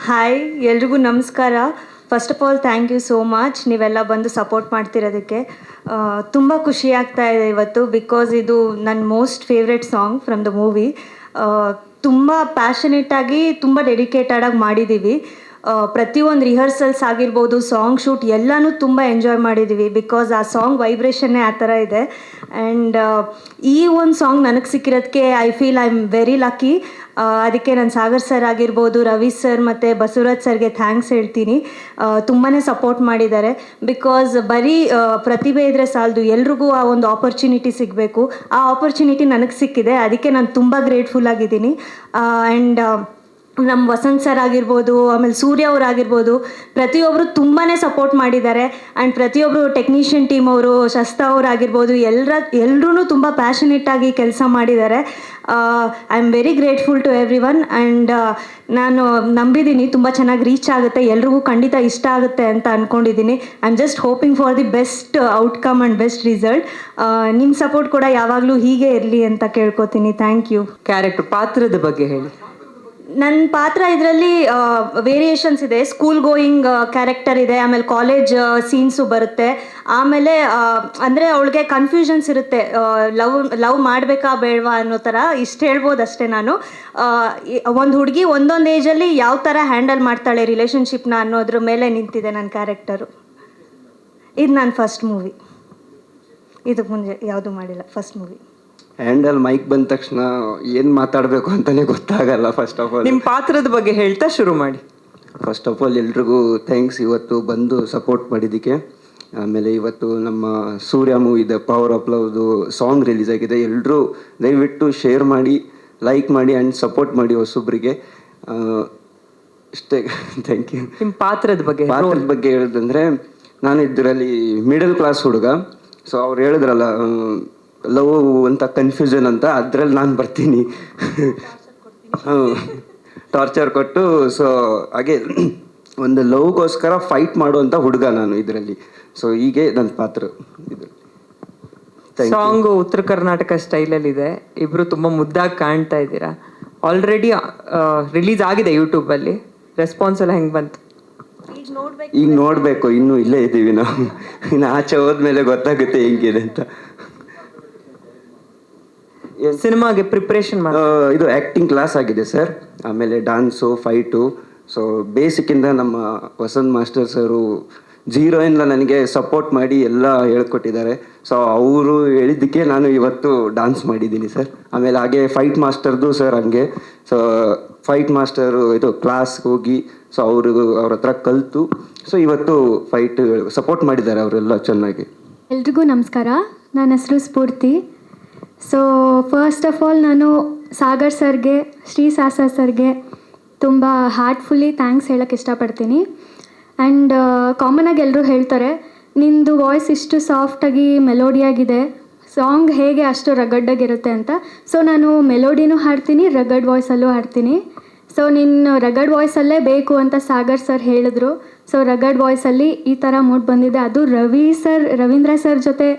Hi, ಎಲ್ರಿಗೂ ನಮಸ್ಕಾರ. First of all thank you so much, ನೀವೆಲ್ಲ ಬಂದು ಸಪೋರ್ಟ್ ಮಾಡ್ತಿರೋದಕ್ಕೆ. ತುಂಬ ಖುಷಿ ಆಗ್ತಾ ಇದೆ ಇವತ್ತು, ಬಿಕಾಸ್ ಇದು ನನ್ನ most favourite song from the movie. ತುಂಬ ಪ್ಯಾಷನೇಟಾಗಿ, ತುಂಬ ಡೆಡಿಕೇಟೆಡಾಗಿ ಮಾಡಿದ್ದೀವಿ. ಪ್ರತಿಯೊಂದು ರಿಹರ್ಸಲ್ಸ್ ಆಗಿರ್ಬೋದು, ಸಾಂಗ್ ಶೂಟ್ ಎಲ್ಲನೂ ತುಂಬ ಎಂಜಾಯ್ ಮಾಡಿದ್ದೀವಿ, ಬಿಕಾಸ್ ಆ ಸಾಂಗ್ ವೈಬ್ರೇಷನ್ನೇ ಆ ಥರ ಇದೆ. ಆ್ಯಂಡ್ ಈ ಒಂದು ಸಾಂಗ್ ನನಗೆ ಸಿಕ್ಕಿರೋದಕ್ಕೆ I feel I am very lucky. ಅದಕ್ಕೆ ನಾನು ಸಾಗರ್ ಸರ್ ಆಗಿರ್ಬೋದು, ರವಿ ಸರ್ ಮತ್ತು ಬಸವರಾಜ್ ಸರ್ಗೆ ಥ್ಯಾಂಕ್ಸ್ ಹೇಳ್ತೀನಿ. ತುಂಬಾ ಸಪೋರ್ಟ್ ಮಾಡಿದ್ದಾರೆ, ಬಿಕಾಸ್ ಬರೀ ಪ್ರತಿಭೆ ಇದ್ದರೆ ಸಾಲದು, ಎಲ್ರಿಗೂ ಆ ಒಂದು ಆಪರ್ಚುನಿಟಿ ಸಿಗಬೇಕು. ಆ ಆಪರ್ಚುನಿಟಿ ನನಗೆ ಸಿಕ್ಕಿದೆ, ಅದಕ್ಕೆ ನಾನು ತುಂಬ ಗ್ರೇಟ್ಫುಲ್ ಆಗಿದ್ದೀನಿ. ಆ್ಯಂಡ್ ನಮ್ಮ ವಸಂತ್ ಸರ್ ಆಗಿರ್ಬೋದು, ಆಮೇಲೆ ಸೂರ್ಯ ಅವರಾಗಿರ್ಬೋದು, ಪ್ರತಿಯೊಬ್ಬರು ತುಂಬಾ ಸಪೋರ್ಟ್ ಮಾಡಿದ್ದಾರೆ. ಆ್ಯಂಡ್ ಪ್ರತಿಯೊಬ್ಬರು ಟೆಕ್ನಿಷಿಯನ್ ಟೀಮ್ ಅವರು, ಶಸ್ತಾ ಅವರಾಗಿರ್ಬೋದು, ಎಲ್ಲರೂ ತುಂಬ ಪ್ಯಾಷನೇಟಾಗಿ ಕೆಲಸ ಮಾಡಿದ್ದಾರೆ. I am very grateful to everyone. And ನಾನು ನಂಬಿದ್ದೀನಿ ತುಂಬ ಚೆನ್ನಾಗಿ ರೀಚ್ ಆಗುತ್ತೆ, ಎಲ್ರಿಗೂ ಖಂಡಿತ ಇಷ್ಟ ಆಗುತ್ತೆ ಅಂತ ಅಂದ್ಕೊಂಡಿದ್ದೀನಿ. I am just hoping for the best outcome and best result. ನಿಮ್ಮ ಸಪೋರ್ಟ್ ಕೂಡ ಯಾವಾಗಲೂ ಹೀಗೆ ಇರಲಿ ಅಂತ ಕೇಳ್ಕೊತೀನಿ. Thank you. ಕ್ಯಾರೆಕ್ಟರ್ ಪಾತ್ರದ ಬಗ್ಗೆ ಹೇಳಿ. ನನ್ನ ಪಾತ್ರ ಇದರಲ್ಲಿ ವೇರಿಯೇಷನ್ಸ್ ಇದೆ. ಸ್ಕೂಲ್ ಗೋಯಿಂಗ್ ಕ್ಯಾರೆಕ್ಟರ್ ಇದೆ, ಆಮೇಲೆ ಕಾಲೇಜ್ ಸೀನ್ಸು ಬರುತ್ತೆ. ಆಮೇಲೆ ಅಂದರೆ ಅವಳಿಗೆ ಕನ್ಫ್ಯೂಷನ್ಸ್ ಇರುತ್ತೆ, ಲವ್ ಮಾಡಬೇಕಾ ಬೇಡವಾ ಅನ್ನೋ ಥರ. ಇಷ್ಟು ಹೇಳ್ಬೋದು ಅಷ್ಟೇ. ನಾನು ಒಂದು ಹುಡುಗಿ ಒಂದೊಂದು ಏಜಲ್ಲಿ ಯಾವ ಥರ ಹ್ಯಾಂಡಲ್ ಮಾಡ್ತಾಳೆ ರಿಲೇಷನ್ಶಿಪ್ನ ಅನ್ನೋದ್ರ ಮೇಲೆ ನಿಂತಿದೆ ನನ್ನ ಕ್ಯಾರೆಕ್ಟರು. ಇದು ನನ್ನ ಫಸ್ಟ್ ಮೂವಿ, ಇದಕ್ಕೆ ಮುಂಚೆ ಯಾವುದೂ ಮಾಡಿಲ್ಲ, ಫಸ್ಟ್ ಮೂವಿ. ಹ್ಯಾಂಡಲ್ ಮೈಕ್ ಬಂದ ತಕ್ಷಣ ಏನು ಮಾತಾಡಬೇಕು ಅಂತಲೇ ಗೊತ್ತಾಗಲ್ಲ. ಫಸ್ಟ್ ಆಫ್ ಆಲ್ ನಿಮ್ಮ ಪಾತ್ರದ ಬಗ್ಗೆ ಹೇಳ್ತಾ ಶುರು ಮಾಡಿ. ಫಸ್ಟ್ ಆಫ್ ಆಲ್ ಎಲ್ರಿಗೂ ಥ್ಯಾಂಕ್ಸ್ ಇವತ್ತು ಬಂದು ಸಪೋರ್ಟ್ ಮಾಡಿದ್ದಕ್ಕೆ. ಆಮೇಲೆ ಇವತ್ತು ನಮ್ಮ ಸೂರ್ಯ ಮೂವಿದ ಪವರ್ ಆಫ್ ಲವ್ದು ಸಾಂಗ್ ರಿಲೀಸ್ ಆಗಿದೆ. ಎಲ್ಲರೂ ದಯವಿಟ್ಟು ಶೇರ್ ಮಾಡಿ, ಲೈಕ್ ಮಾಡಿ ಆ್ಯಂಡ್ ಸಪೋರ್ಟ್ ಮಾಡಿ ಹೊಸೊಬ್ಬರಿಗೆ. ಇಷ್ಟೇ. Thank you. ನಿಮ್ಮ ಪಾತ್ರದ ಬಗ್ಗೆ ಹೇಳೋದಂದರೆ, ನಾನು ಇದರಲ್ಲಿ ಮಿಡಲ್ ಕ್ಲಾಸ್ ಹುಡುಗ. ಸೊ ಅವ್ರು ಹೇಳಿದ್ರಲ್ಲ ಲವ್ ಅಂತ ಕನ್ಫ್ಯೂಷನ್ ಅಂತ, ಅದರಲ್ಲಿ ನಾನು ಬರ್ತೀನಿ. ಟಾರ್ಚರ್ ಕೊಟ್ಟು, ಸೊ ಹಾಗೆ ಒಂದು ಲವ್ಗೋಸ್ಕರ ಫೈಟ್ ಮಾಡುವಂಥ ಹುಡುಗ ನಾನು ಇದರಲ್ಲಿ. ಸೊ ಹೀಗೆ ನನ್ನ ಪಾತ್ರ. ಇದು ಸಾಂಗು ಉತ್ತರ ಕರ್ನಾಟಕ ಸ್ಟೈಲಲ್ಲಿ ಇದೆ. ಇಬ್ಬರು ತುಂಬ ಮುದ್ದಾಗಿ ಕಾಣ್ತಾ ಇದ್ದೀರಾ. ಆಲ್ರೆಡಿ ರಿಲೀಸ್ ಆಗಿದೆ ಯೂಟ್ಯೂಬಲ್ಲಿ. ರೆಸ್ಪಾನ್ಸ್ ಎಲ್ಲ ಹೆಂಗೆ ಬಂತು? ಈಗ ನೋಡಬೇಕು, ಇನ್ನೂ ಇಲ್ಲೇ ಇದ್ದೀವಿ ನಾವು. ಇನ್ನು ಆಚೆ ಹೋದ್ಮೇಲೆ ಗೊತ್ತಾಗುತ್ತೆ ಹೆಂಗಿದೆ ಅಂತ. ಸಿನಿಮಾಗೆ ಪ್ರಿಪ್ರೇಷನ್ ಇದು ಆ್ಯಕ್ಟಿಂಗ್ ಕ್ಲಾಸ್ ಆಗಿದೆ ಸರ್. ಆಮೇಲೆ ಡ್ಯಾನ್ಸು, ಫೈಟು. ಸೊ ಬೇಸಿಕ್ಕಿಂದ ನಮ್ಮ ವಸಂತ್ ಮಾಸ್ಟರ್ ಸರು ಜೀರೋಯಿಂದ ನನಗೆ ಸಪೋರ್ಟ್ ಮಾಡಿ ಎಲ್ಲ ಹೇಳ್ಕೊಟ್ಟಿದ್ದಾರೆ. ಸೊ ಅವರು ಹೇಳಿದ್ದಕ್ಕೆ ನಾನು ಇವತ್ತು ಡ್ಯಾನ್ಸ್ ಮಾಡಿದ್ದೀನಿ ಸರ್. ಆಮೇಲೆ ಹಾಗೆ ಫೈಟ್ ಮಾಸ್ಟರ್ದು ಸರ್ ಹಂಗೆ. ಸೊ ಫೈಟ್ ಮಾಸ್ಟರು ಇದು ಕ್ಲಾಸ್ಗೆ ಹೋಗಿ, ಸೊ ಅವ್ರ ಹತ್ರ ಕಲಿತು, ಸೊ ಇವತ್ತು ಫೈಟ್ ಸಪೋರ್ಟ್ ಮಾಡಿದ್ದಾರೆ ಅವರೆಲ್ಲ ಚೆನ್ನಾಗಿ. ಎಲ್ರಿಗೂ ನಮಸ್ಕಾರ. ನನ್ನ ಹೆಸರು ಸ್ಫೂರ್ತಿ. ಸೊ ಫಸ್ಟ್ ಆಫ್ ಆಲ್ ನಾನು ಸಾಗರ್ ಸರ್ಗೆ, ಶ್ರೀ ಸಾಸ ಸರ್ಗೆ ತುಂಬ ಹಾರ್ಟ್ಫುಲ್ಲಿ ಥ್ಯಾಂಕ್ಸ್ ಹೇಳೋಕ್ಕೆ ಇಷ್ಟಪಡ್ತೀನಿ. ಆ್ಯಂಡ್ ಕಾಮನಾಗಿ ಎಲ್ಲರೂ ಹೇಳ್ತಾರೆ, ನಿಂದು ವಾಯ್ಸ್ ಇಷ್ಟು ಸಾಫ್ಟಾಗಿ ಮೆಲೋಡಿಯಾಗಿದೆ, ಸಾಂಗ್ ಹೇಗೆ ಅಷ್ಟು ರಗಡ್ಡಾಗಿರುತ್ತೆ ಅಂತ. ಸೊ ನಾನು ಮೆಲೋಡಿನೂ ಹಾಡ್ತೀನಿ, ರಗಡ್ ವಾಯ್ಸಲ್ಲೂ ಹಾಡ್ತೀನಿ. ಸೊ ನಿನ್ನ ರಗಡ್ ವಾಯ್ಸಲ್ಲೇ ಬೇಕು ಅಂತ ಸಾಗರ್ ಸರ್ ಹೇಳಿದ್ರು. ಸೊ ರಗಡ್ ವಾಯ್ಸಲ್ಲಿ ಈ ಥರ ಮೂಡ್ ಬಂದಿದೆ. ಅದು ರವೀಂದ್ರ ಸರ್ ಜೊತೆ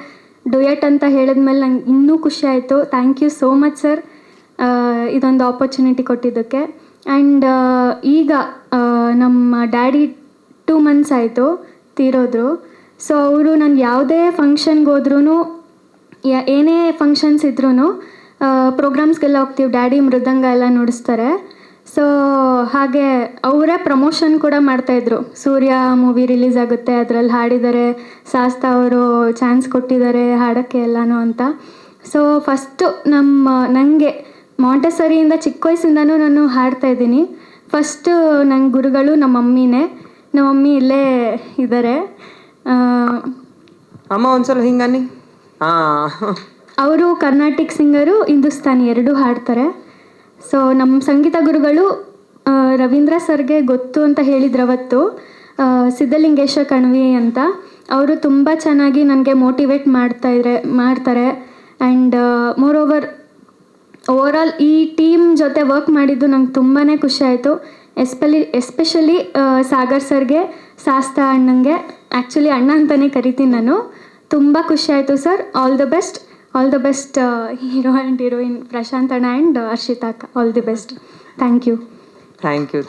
ಡುಯೆಟ್ ಅಂತ ಹೇಳಿದ್ಮೇಲೆ ನಂಗೆ ಇನ್ನೂ ಖುಷಿ ಆಯಿತು. Thank you so much sir, ಇದೊಂದು ಆಪರ್ಚುನಿಟಿ ಕೊಟ್ಟಿದ್ದಕ್ಕೆ. ಆ್ಯಂಡ್ ಈಗ ನಮ್ಮ ಡ್ಯಾಡಿ 2 months ಆಯಿತು ತೀರೋದ್ರು. ಸೊ ಅವರು ನಾನು ಯಾವುದೇ ಫಂಕ್ಷನ್ಗೆ ಹೋದ್ರೂ, ಏನೇ ಫಂಕ್ಷನ್ಸ್ ಇದ್ರೂ, ಪ್ರೋಗ್ರಾಮ್ಸ್ಗೆಲ್ಲ ಹೋಗ್ತೀವಿ, ಡ್ಯಾಡಿ ಮೃದಂಗ ಎಲ್ಲ ನುಡಿಸ್ತಾರೆ. ಸೊ ಹಾಗೆ ಅವರೇ ಪ್ರಮೋಷನ್ ಕೂಡ ಮಾಡ್ತಾಯಿದ್ರು. ಸೂರ್ಯ ಮೂವಿ ರಿಲೀಸ್ ಆಗುತ್ತೆ, ಅದರಲ್ಲಿ ಹಾಡಿದ್ದಾರೆ, ಶಾಸ್ತಾ ಅವರು ಚಾನ್ಸ್ ಕೊಟ್ಟಿದ್ದಾರೆ ಹಾಡೋಕ್ಕೆ ಎಲ್ಲನೂ ಅಂತ. ಸೊ ಫಸ್ಟು ನನಗೆ ಮಾಂಟೆಸರಿಯಿಂದ ಚಿಕ್ಕ ವಯಸ್ಸಿಂದನೂ ನಾನು ಹಾಡ್ತಾಯಿದ್ದೀನಿ. ಫಸ್ಟು ನನ್ನ ಗುರುಗಳು ನಮ್ಮ ಮಮ್ಮಿನೇ. ನಮ್ಮ ಮಮ್ಮಿ ಇಲ್ಲೇ ಇದ್ದಾರೆ. ಅಮ್ಮ ಒಂದ್ಸಲ ಹಿಂಗನ್ನಿ. ಅವರು ಕರ್ನಾಟಿಕ್ ಸಿಂಗರು, ಹಿಂದೂಸ್ತಾನಿ ಎರಡೂ ಹಾಡ್ತಾರೆ. ಸೊ ನಮ್ಮ ಸಂಗೀತ ಗುರುಗಳು ರವೀಂದ್ರ ಸರ್ಗೆ ಗೊತ್ತು ಅಂತ ಹೇಳಿದ್ರವತ್ತು, ಸಿದ್ಧಲಿಂಗೇಶ ಕಣ್ವಿ ಅಂತ. ಅವರು ತುಂಬ ಚೆನ್ನಾಗಿ ನನಗೆ ಮೋಟಿವೇಟ್ ಮಾಡ್ತಾರೆ. ಆ್ಯಂಡ್ ಮೋರ್ ಓವರಾಲ್ ಈ ಟೀಮ್ ಜೊತೆ ವರ್ಕ್ ಮಾಡಿದ್ದು ನಂಗೆ ತುಂಬಾ ಖುಷಿ ಆಯಿತು. ಎಸ್ಪೆಷಲಿ ಸಾಗರ್ ಸರ್ಗೆ, ಶಾಸ್ತಾ ಅಣ್ಣಂಗೆ, ಆ್ಯಕ್ಚುಲಿ ಅಣ್ಣ ಅಂತಲೇ ಕರಿತೀನಿ ನಾನು. ತುಂಬ ಖುಷಿ ಆಯಿತು sir. All the best. All the best hero and heroine Prashanth ಅಣ್ಣ ಆ್ಯಂಡ್ ಹರ್ಷಿತಾ ಅಕ್ಕ. All the best. Thank you. Thank you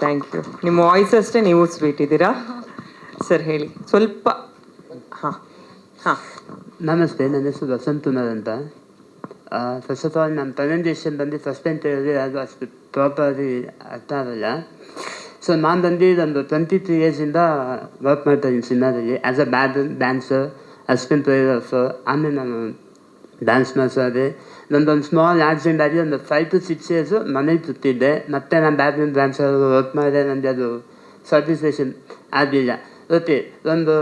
ನಿಮ್ಮ ವಾಯ್ಸ್ ಅಷ್ಟೇ ನೀವು ಸ್ವೀಟ್ ಇದ್ದೀರಾ ಸರ್. ಹೇಳಿ ಸ್ವಲ್ಪ. ಹಾಂ ಹಾಂ. ನಮಸ್ತೆ, ನನ್ನ ಹೆಸರು ವಸಂತ್ ಕುಮಾರ್ ಅಂತ. ಫಸ್ಟ್ ಆಫ್ ಆಲ್ ನಮ್ಮ ಪ್ರೆಸೆಂಟೇಷನ್ ಬಂದು ಸಸ್ಪೆಂಡ್ ಹೇಳಿದ್ರೆ ಅದು ಅಷ್ಟು ಪ್ರಾಪರಾಗಿ ಅರ್ಥ ಆಗಲ್ಲ. ಸೊ ನಾನು ಬಂದು ಒಂದು 23 ಇಯರ್ಸಿಂದ ವರ್ಕ್ ಮಾಡ್ತಾ ಇದ್ದೀನಿ ಸಿನಿಮಾದಲ್ಲಿ as a dancer, assistant choreographer. ಆಮೇಲೆ ನಾನು ಡ್ಯಾನ್ಸ್ ಮಾಸ್ಟರ್ ಆದೆ. ನಂದೊಂದು ಸ್ಮಾಲ್ ಆಕ್ಸಿಡೆಂಟ್ ಆಗಿ ಒಂದು 5 to 6 ಇಯರ್ಸು ಮನೇಲಿ ಕೂತಿದ್ದೆ. ಮತ್ತು ನಾನು ಡ್ಯಾನ್ಸರ್ ವರ್ಕ್ ಮಾಡಿದೆ. ನನಗೆ ಅದು ಸರ್ಟಿಫಿಕೇಷನ್ ಆಗಲಿಲ್ಲ. ಓಕೆ, ಒಂದು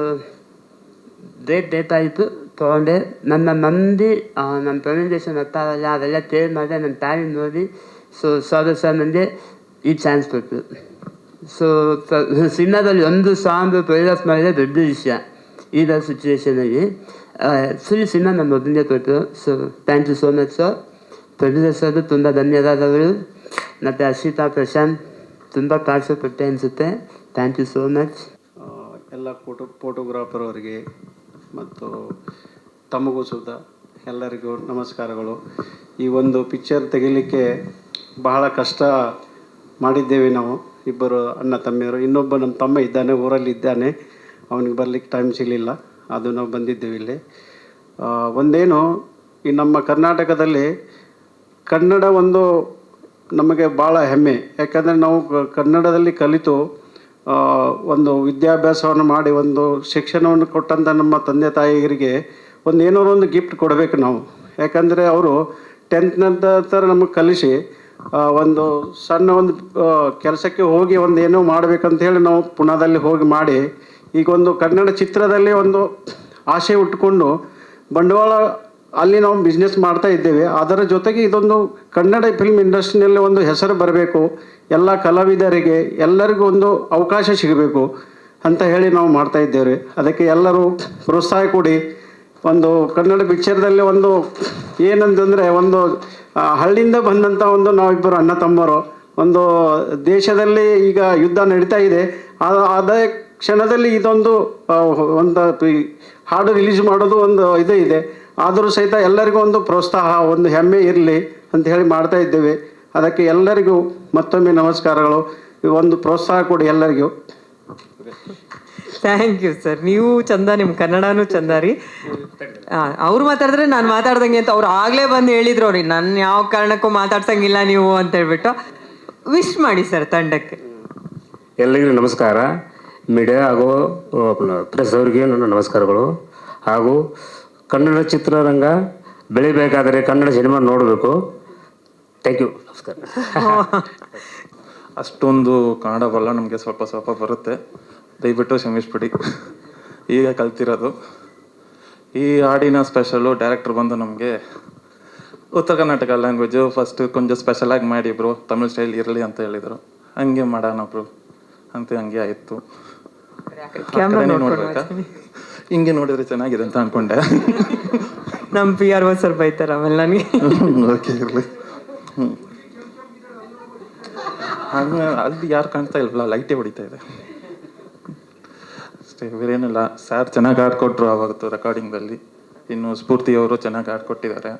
ಡೇಟ್ ಆಯಿತು, ತೊಗೊಂಡೆ. ನನ್ನ ನನ್ನ ಪ್ರೆಸೆಂಟೇಷನ್ ಅರ್ಥ ಆಗಲ್ಲ, ಅದೆಲ್ಲ ಕ್ಲಿಯರ್ ಮಾಡಿದೆ. ನನ್ನ ಟ್ಯಾಲೆಂಟ್ ನೋಡಿ ಸರ್ ನನಗೆ ಈ ಚಾನ್ಸ್ ಕೊಟ್ಟರು. ಸೊ ಸಿನಿಮಾದಲ್ಲಿ ಒಂದು ಸಾಂಗ್ ಕೊರಿಯೋಗ್ರಾಫ್ ಮಾಡಿದರೆ ದೊಡ್ಡ ವಿಷಯ ಈಗ ಸಿಚುವೇಷನಲ್ಲಿ. ಫುಲ್ ಸಿನಿಮಾ ನನ್ನ ಮೊದಲನೇ ಕೊಟ್ಟರು. So thank you so much sir. Producer ಸರ್ದು ತುಂಬ ಧನ್ಯವಾದಗಳು. ಮತ್ತು ಹರ್ಷಿತಾ, ಪ್ರಶಾಂತ್ ತುಂಬ ಕಾಣಿಸೋಪಟ್ಟೆ ಅನಿಸುತ್ತೆ. Thank you so much. ಎಲ್ಲ ಫೋಟೋಗ್ರಾಫರ್ ಅವರಿಗೆ ಮತ್ತು ತಮಗೂ ಸುಧಾ ಎಲ್ಲರಿಗೂ ನಮಸ್ಕಾರಗಳು. ಈ ಒಂದು ಪಿಕ್ಚರ್ ತೆಗಿಲಿಕ್ಕೆ ಬಹಳ ಕಷ್ಟ ಮಾಡಿದ್ದೇವೆ ನಾವು, ಇಬ್ಬರು ಅಣ್ಣ ತಮ್ಮಿಯರು. ಇನ್ನೊಬ್ಬ ನಮ್ಮ ತಮ್ಮ ಇದ್ದಾನೆ, ಊರಲ್ಲಿದ್ದಾನೆ, ಅವನಿಗೆ ಬರಲಿಕ್ಕೆ ಟೈಮ್ ಸಿಗಲಿಲ್ಲ. ಅದು ನಾವು ಬಂದಿದ್ದೇವೆ ಇಲ್ಲಿ. ಒಂದೇನು, ಈ ನಮ್ಮ ಕರ್ನಾಟಕದಲ್ಲಿ ಕನ್ನಡ ಒಂದು ನಮಗೆ ಭಾಳ ಹೆಮ್ಮೆ. ಯಾಕಂದರೆ ನಾವು ಕನ್ನಡದಲ್ಲಿ ಕಲಿತು ಒಂದು ವಿದ್ಯಾಭ್ಯಾಸವನ್ನು ಮಾಡಿ ಒಂದು ಶಿಕ್ಷಣವನ್ನು ಕೊಟ್ಟಂಥ ನಮ್ಮ ತಂದೆ ತಾಯಿಯರಿಗೆ ಏನಾದ್ರು ಒಂದು ಗಿಫ್ಟ್ ಕೊಡಬೇಕು ನಾವು. ಯಾಕಂದರೆ ಅವರು 10th ನಂತರ ನಮಗೆ ಕಲಿಸಿ ಒಂದು ಸಣ್ಣ ಒಂದು ಕೆಲಸಕ್ಕೆ ಹೋಗಿ ಒಂದು ಏನೋ ಮಾಡಬೇಕಂತ ಹೇಳಿ ನಾವು ಪುಣೆದಲ್ಲಿ ಹೋಗಿ ಮಾಡಿ ಈಗ ಒಂದು ಕನ್ನಡ ಚಿತ್ರದಲ್ಲಿ ಒಂದು ಆಸೆ ಉಟ್ಕೊಂಡು ಬಂಡವಾಳ ಅಲ್ಲಿ ನಾವು ಬಿಸ್ನೆಸ್ ಮಾಡ್ತಾ ಇದ್ದೇವೆ. ಅದರ ಜೊತೆಗೆ ಇದೊಂದು ಕನ್ನಡ ಫಿಲ್ಮ್ ಇಂಡಸ್ಟ್ರಿನಲ್ಲಿ ಒಂದು ಹೆಸರು ಬರಬೇಕು, ಎಲ್ಲ ಕಲಾವಿದರಿಗೆ ಎಲ್ಲರಿಗೂ ಒಂದು ಅವಕಾಶ ಸಿಗಬೇಕು ಅಂತ ಹೇಳಿ ನಾವು ಮಾಡ್ತಾ ಇದ್ದೇವೆ. ಅದಕ್ಕೆ ಎಲ್ಲರೂ ಪ್ರೋತ್ಸಾಹ ಕೊಡಿ. ಒಂದು ಕನ್ನಡ ಪಿಕ್ಚರ್ದಲ್ಲಿ ಒಂದು ಏನಂತಂದರೆ ಒಂದು ಹಳ್ಳಿಯಿಂದ ಬಂದಂಥ ಒಂದು ನಾವಿಬ್ಬರು ಅಣ್ಣ ತಮ್ಮರು, ಒಂದು ದೇಶದಲ್ಲಿ ಈಗ ಯುದ್ಧ ನಡೀತಾ ಇದೆ, ಅದೇ ಕ್ಷಣದಲ್ಲಿ ಇದೊಂದು ಹಾಡು ರಿಲೀಸ್ ಮಾಡೋದು ಒಂದು ಇದು ಇದೆ. ಆದರೂ ಸಹಿತ ಎಲ್ಲರಿಗೂ ಒಂದು ಪ್ರೋತ್ಸಾಹ, ಒಂದು ಹೆಮ್ಮೆ ಇರಲಿ ಅಂತ ಹೇಳಿ ಮಾಡ್ತಾ ಇದ್ದೇವೆ. ಅದಕ್ಕೆ ಎಲ್ಲರಿಗೂ ಮತ್ತೊಮ್ಮೆ ನಮಸ್ಕಾರಗಳು. ಒಂದು ಪ್ರೋತ್ಸಾಹ ಕೊಡಿ ಎಲ್ಲರಿಗೂ. Thank you sir. ನೀವು ಚಂದ, ನಿಮ್ಮ ಕನ್ನಡನೂ ಚಂದ ರೀ. ಅವ್ರು ಮಾತಾಡಿದ್ರೆ ನಾನು ಮಾತಾಡ್ದಂಗೆ ಅಂತ ಅವ್ರು ಆಗಲೇ ಬಂದು ಹೇಳಿದ್ರು ಅವ್ರಿಗೆ, ನನ್ನ ಯಾವ ಕಾರಣಕ್ಕೂ ಮಾತಾಡ್ಸಂಗಿಲ್ಲ ನೀವು ಅಂತ ಹೇಳ್ಬಿಟ್ಟು. ವಿಶ್ ಮಾಡಿ ಸರ್ ತಂಡಕ್ಕೆ. ಎಲ್ಲರಿಗೂ ನಮಸ್ಕಾರ. ಮೀಡಿಯಾ ಹಾಗೂ ಪ್ರೆಸ್ ಅವರಿಗೆ ನನ್ನ ನಮಸ್ಕಾರಗಳು. ಹಾಗೂ ಕನ್ನಡ ಚಿತ್ರರಂಗ ಬೆಳಿಬೇಕಾದರೆ ಕನ್ನಡ ಸಿನಿಮಾ ನೋಡಬೇಕು. ಥ್ಯಾಂಕ್ ಯು, ನಮಸ್ಕಾರ. ಅಷ್ಟೊಂದು ಕನ್ನಡ ಬರಲ್ಲ, ನಮಗೆ ಸ್ವಲ್ಪ ಬರುತ್ತೆ, ದಯವಿಟ್ಟು ಕ್ಷಮಿಸ್ಬಿಡಿ. ಈಗ ಕಲ್ತಿರೋದು. ಈ ಹಾಡಿನ ಸ್ಪೆಷಲು ಡೈರೆಕ್ಟ್ರ್ ಬಂದು ನಮಗೆ ಉತ್ತರ ಕರ್ನಾಟಕ ಲ್ಯಾಂಗ್ವೇಜು ಫಸ್ಟ್ ಕೊಂಚ ಸ್ಪೆಷಲಾಗಿ ಮಾಡಿ ಬ್ರೋ, ತಮಿಳ್ ಸ್ಟೈಲ್ ಇರಲಿ ಅಂತ ಹೇಳಿದರು. ಹಂಗೆ ಮಾಡೋಣ ಬ್ರೋ ಅಂತ ಹಂಗೆ ಆಯಿತು. ನೋಡ್ಬೇಕಾ, ಹಿಂಗೆ ನೋಡಿದ್ರೆ ಚೆನ್ನಾಗಿದೆ ಅಂತ ಅನ್ಕೊಂಡೆ. ನಮ್ಮ PRO ಸರ್ ಬೈತಾರ ಆಮೇಲೆ ನನಗೆ. ಓಕೆ, ಇರಲಿ. ಅಲ್ಲಿ ಯಾರು ಕಾಣ್ತಾ ಇಲ್ವಲ್ಲ, ಲೈಟೇ ಹೊಡಿತಾ ಇದೆ ಅಷ್ಟೇ, ಬೇರೇನಿಲ್ಲ. ಸರ್ ಚೆನ್ನಾಗಿ ಆಡ್ಕೊಟ್ರು ಆವತ್ತು ರೆಕಾರ್ಡಿಂಗಲ್ಲಿ. ಇನ್ನು ಸ್ಫೂರ್ತಿಯವರು ಚೆನ್ನಾಗಿ ಆಡ್ಕೊಟ್ಟಿದ್ದಾರೆ.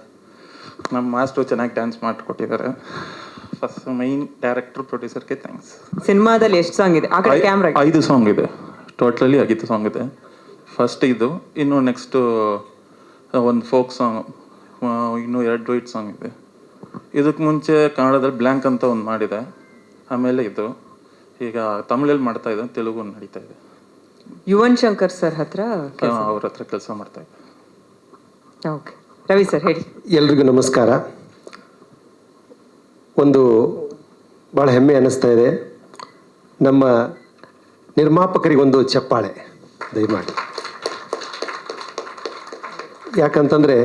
ನಮ್ಮ ಮಾಸ್ಟ್ರು ಚೆನ್ನಾಗಿ ಡ್ಯಾನ್ಸ್ ಮಾಡಿಕೊಟ್ಟಿದ್ದಾರೆ. ಫಸ್ಟ್ ಮೈನ್ ಡೈರೆಕ್ಟ್ರು, ಪ್ರೊಡ್ಯೂಸರ್ಗೆ ಥ್ಯಾಂಕ್ಸ್. ಸಿನಿಮಾದಲ್ಲಿ ಎಷ್ಟು ಸಾಂಗ್ ಇದೆ? 5 ಸಾಂಗ್ ಇದೆ, ಟೋಟಲಿ 5 ಸಾಂಗ್ ಇದೆ. ಫಸ್ಟ್ ಇದು, ಇನ್ನು ನೆಕ್ಸ್ಟು ಒಂದು ಫೋಕ್ ಸಾಂಗ್, ಇನ್ನೂ 2 ಡ್ಯೂಯೆಟ್ ಸಾಂಗ್ ಇದೆ. ಇದಕ್ಕೆ ಮುಂಚೆ ಕನ್ನಡದಲ್ಲಿ ಬ್ಲ್ಯಾಂಕ್ ಅಂತ ಒಂದು ಮಾಡಿದೆ. ಆಮೇಲೆ ಇದು ಈಗ ತಮಿಳಲ್ಲಿ ಮಾಡ್ತಾ ಇದೆ, ತೆಲುಗು ನಡೀತಾ ಇದೆ. ಯುವನ್ ಶಂಕರ್ ಸರ್ ಹತ್ರ, ಅವ್ರ ಹತ್ರ ಕೆಲಸ ಮಾಡ್ತಾ ಇದೆ. ಓಕೆ, ರವಿ ಸರ್ ಹೇಳಿ. ಎಲ್ರಿಗೂ ನಮಸ್ಕಾರ. ಒಂದು ಭಾಳ ಹೆಮ್ಮೆ ಅನ್ನಿಸ್ತಾ ಇದೆ. ನಮ್ಮ ನಿರ್ಮಾಪಕರಿಗೊಂದು ಚಪ್ಪಾಳೆ ದಯಮಾಡಿ. ಯಾಕಂತಂದರೆ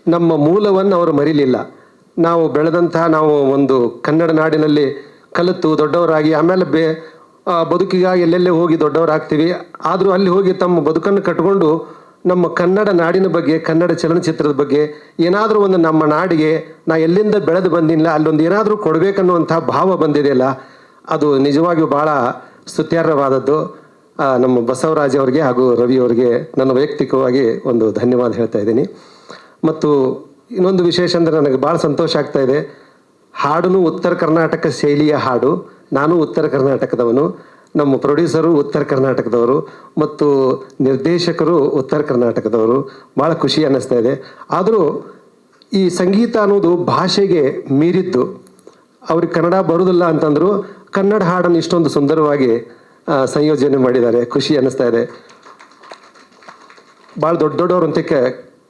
ನಮ್ಮ ಮೂಲವನ್ನು ಅವರು ಮರೀಲಿಲ್ಲ. ನಾವು ಬೆಳೆದಂತಹ, ನಾವು ಒಂದು ಕನ್ನಡ ನಾಡಿನಲ್ಲಿ ಕಲಿತು ದೊಡ್ಡವರಾಗಿ ಆಮೇಲೆ ಬದುಕಿಗಾಗಿ ಎಲ್ಲೆಲ್ಲೇ ಹೋಗಿ ದೊಡ್ಡವರಾಗ್ತೀವಿ. ಆದರೂ ಅಲ್ಲಿ ಹೋಗಿ ತಮ್ಮ ಬದುಕನ್ನು ಕಟ್ಕೊಂಡು ನಮ್ಮ ಕನ್ನಡ ನಾಡಿನ ಬಗ್ಗೆ, ಕನ್ನಡ ಚಲನಚಿತ್ರದ ಬಗ್ಗೆ ಏನಾದರೂ ಒಂದು ನಮ್ಮ ನಾಡಿಗೆ ನಾ ಎಲ್ಲಿಂದ ಬೆಳೆದು ಬಂದಿಲ್ಲ ಅಲ್ಲೊಂದು ಏನಾದರೂ ಕೊಡಬೇಕನ್ನುವಂಥ ಭಾವ ಬಂದಿದೆಯಲ್ಲ, ಅದು ನಿಜವಾಗಿಯೂ ಭಾಳ ಸ್ತುತ್ಯಾರ್ಹವಾದದ್ದು. ನಮ್ಮ ಬಸವರಾಜ್ ಅವರಿಗೆ ಹಾಗೂ ರವಿ ಅವರಿಗೆ ನನ್ನ ವೈಯಕ್ತಿಕವಾಗಿ ಒಂದು ಧನ್ಯವಾದ ಹೇಳ್ತಾ ಇದ್ದೀನಿ. ಮತ್ತು ಇನ್ನೊಂದು ವಿಶೇಷ ಅಂದರೆ ನನಗೆ ಭಾಳ ಸಂತೋಷ ಆಗ್ತಾ ಇದೆ. ಹಾಡು ಉತ್ತರ ಕರ್ನಾಟಕ ಶೈಲಿಯ ಹಾಡು. ನಾನು ಉತ್ತರ ಕರ್ನಾಟಕದವನು, ನಮ್ಮ ಪ್ರೊಡ್ಯೂಸರು ಉತ್ತರ ಕರ್ನಾಟಕದವರು ಮತ್ತು ನಿರ್ದೇಶಕರು ಉತ್ತರ ಕರ್ನಾಟಕದವರು. ಭಾಳ ಖುಷಿ ಅನ್ನಿಸ್ತಾ ಇದೆ. ಆದರೂ ಈ ಸಂಗೀತ ಅನ್ನೋದು ಭಾಷೆಗೆ ಮೀರಿದ್ದು. ಅವ್ರಿಗೆ ಕನ್ನಡ ಬರೋದಿಲ್ಲ ಅಂತಂದರು, ಕನ್ನಡ ಹಾಡನ್ನು ಇಷ್ಟೊಂದು ಸುಂದರವಾಗಿ ಸಂಯೋಜನೆ ಮಾಡಿದ್ದಾರೆ. ಖುಷಿ ಅನ್ನಿಸ್ತಾ ಇದೆ. ಭಾಳ ದೊಡ್ಡವರಂತೆ